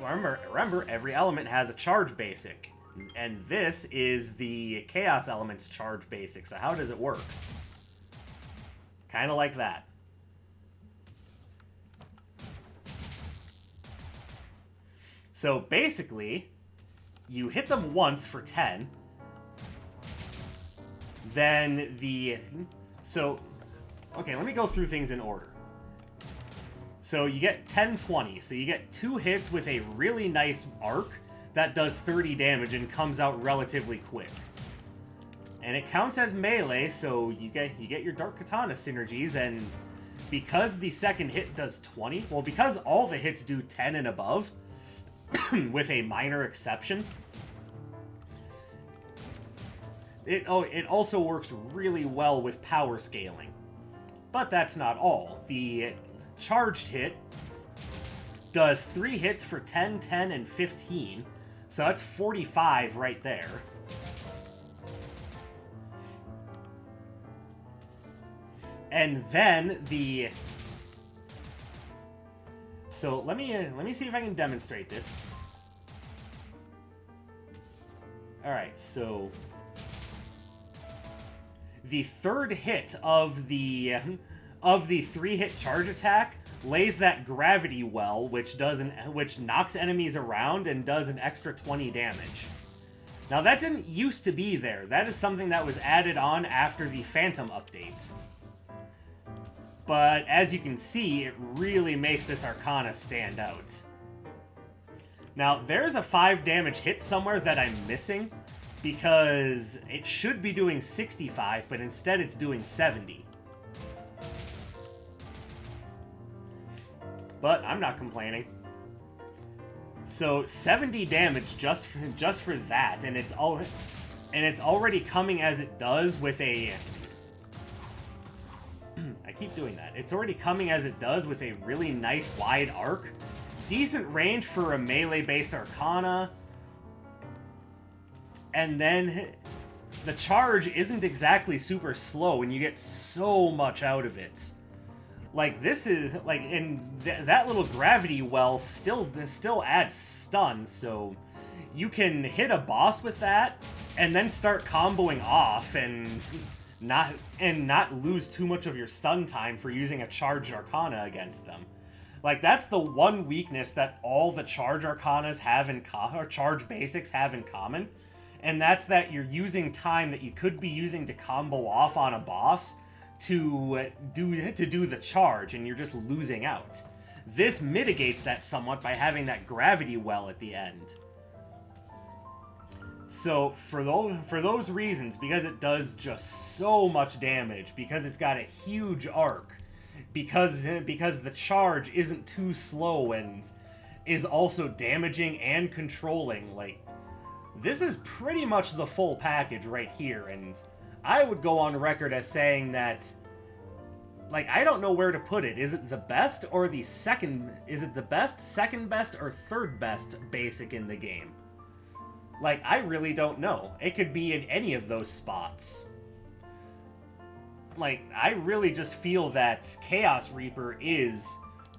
remember, every element has a charge basic. And this is the Chaos Element's charge basic. So how does it work? Kind of like that. So basically, you hit them once for 10. Then okay, let me go through things in order. So you get 10-20. So you get 2 hits with a really nice arc that does 30 damage and comes out relatively quick. And it counts as melee, so you get your Dark Katana synergies, and because the second hit does 20, well, because all the hits do 10 and above, with a minor exception, it also works really well with power scaling. But that's not all. The charged hit does 3 hits for 10, 10, and 15, so that's 45 right there. And then so let me see if I can demonstrate this. All right, so the third hit of the 3-hit charge attack lays that gravity well, which knocks enemies around and does an extra 20 damage. Now that didn't used to be there. That is something that was added on after the Phantom update. But as you can see, it really makes this Arcana stand out. Now, there's a 5 damage hit somewhere that I'm missing, because it should be doing 65, but instead it's doing 70. But I'm not complaining. So 70 damage just for that, and it's already coming as it does with a... I keep doing that. It's already coming as it does with a really nice wide arc. Decent range for a melee-based Arcana. And then the charge isn't exactly super slow, and you get so much out of it. Like, this is... Like, and that little gravity well still adds stun, so... You can hit a boss with that, and then start comboing off, and not lose too much of your stun time for using a charged Arcana against them. Like, that's the one weakness that all the charge Arcanas have or charge basics have in common, and that's that you're using time that you could be using to combo off on a boss to do the charge, and you're just losing out. This mitigates that somewhat by having that gravity well at the end. So, for those reasons, because it does just so much damage, because it's got a huge arc, because the charge isn't too slow and is also damaging and controlling, like, this is pretty much the full package right here, and I would go on record as saying that, like, I don't know where to put it. Is it the best or the second? Is it the best, second best, or third best basic in the game? Like, I really don't know. It could be in any of those spots. Like, I really just feel that Chaos Reaper is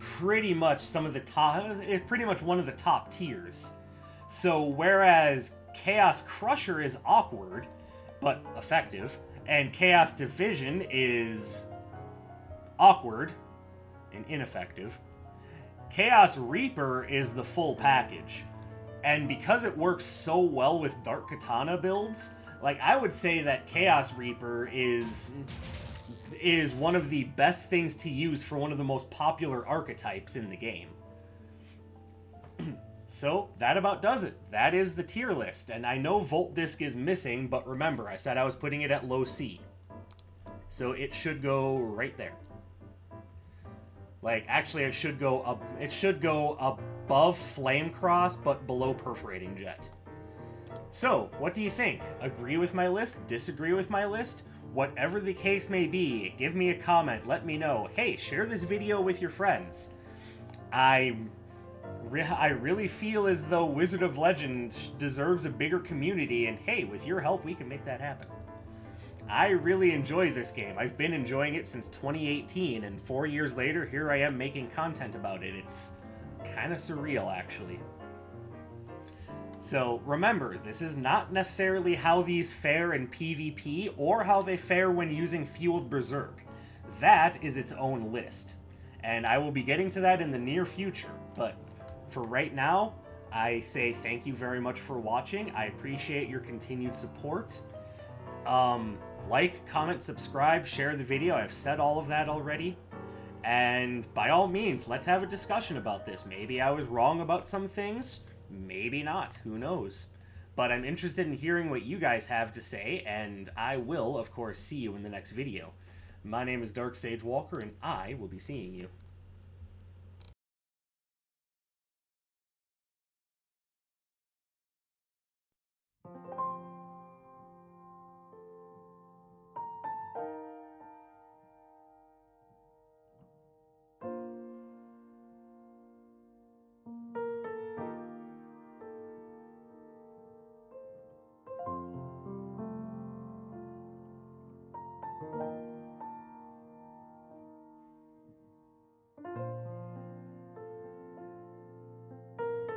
pretty much pretty much one of the top tiers. So, whereas Chaos Crusher is awkward, but effective, and Chaos Division is awkward, and ineffective. Chaos Reaper is the full package. And because it works so well with Dark Katana builds, like, I would say that Chaos Reaper is one of the best things to use for one of the most popular archetypes in the game. So, that about does it. That is the tier list. And I know Volt Disc is missing, but remember, I said I was putting it at low C. So it should go right there. Like, actually, it should go above Flame Cross, but below Perforating Jet. So, what do you think? Agree with my list? Disagree with my list? Whatever the case may be, give me a comment, let me know. Hey, share this video with your friends. I really feel as though Wizard of Legend deserves a bigger community, and hey, with your help, we can make that happen. I really enjoy this game. I've been enjoying it since 2018, and 4 years later, here I am making content about it. It's kind of surreal, actually. So, remember, this is not necessarily how these fare in PvP, or how they fare when using Fueled Berserk. That is its own list. And I will be getting to that in the near future, but for right now, I say thank you very much for watching. I appreciate your continued support. Like, comment, subscribe, share the video. I've said all of that already. And by all means, let's have a discussion about this. Maybe I was wrong about some things. Maybe not. Who knows? But I'm interested in hearing what you guys have to say, and I will, of course, see you in the next video. My name is Dark Sage Walker, and I will be seeing you.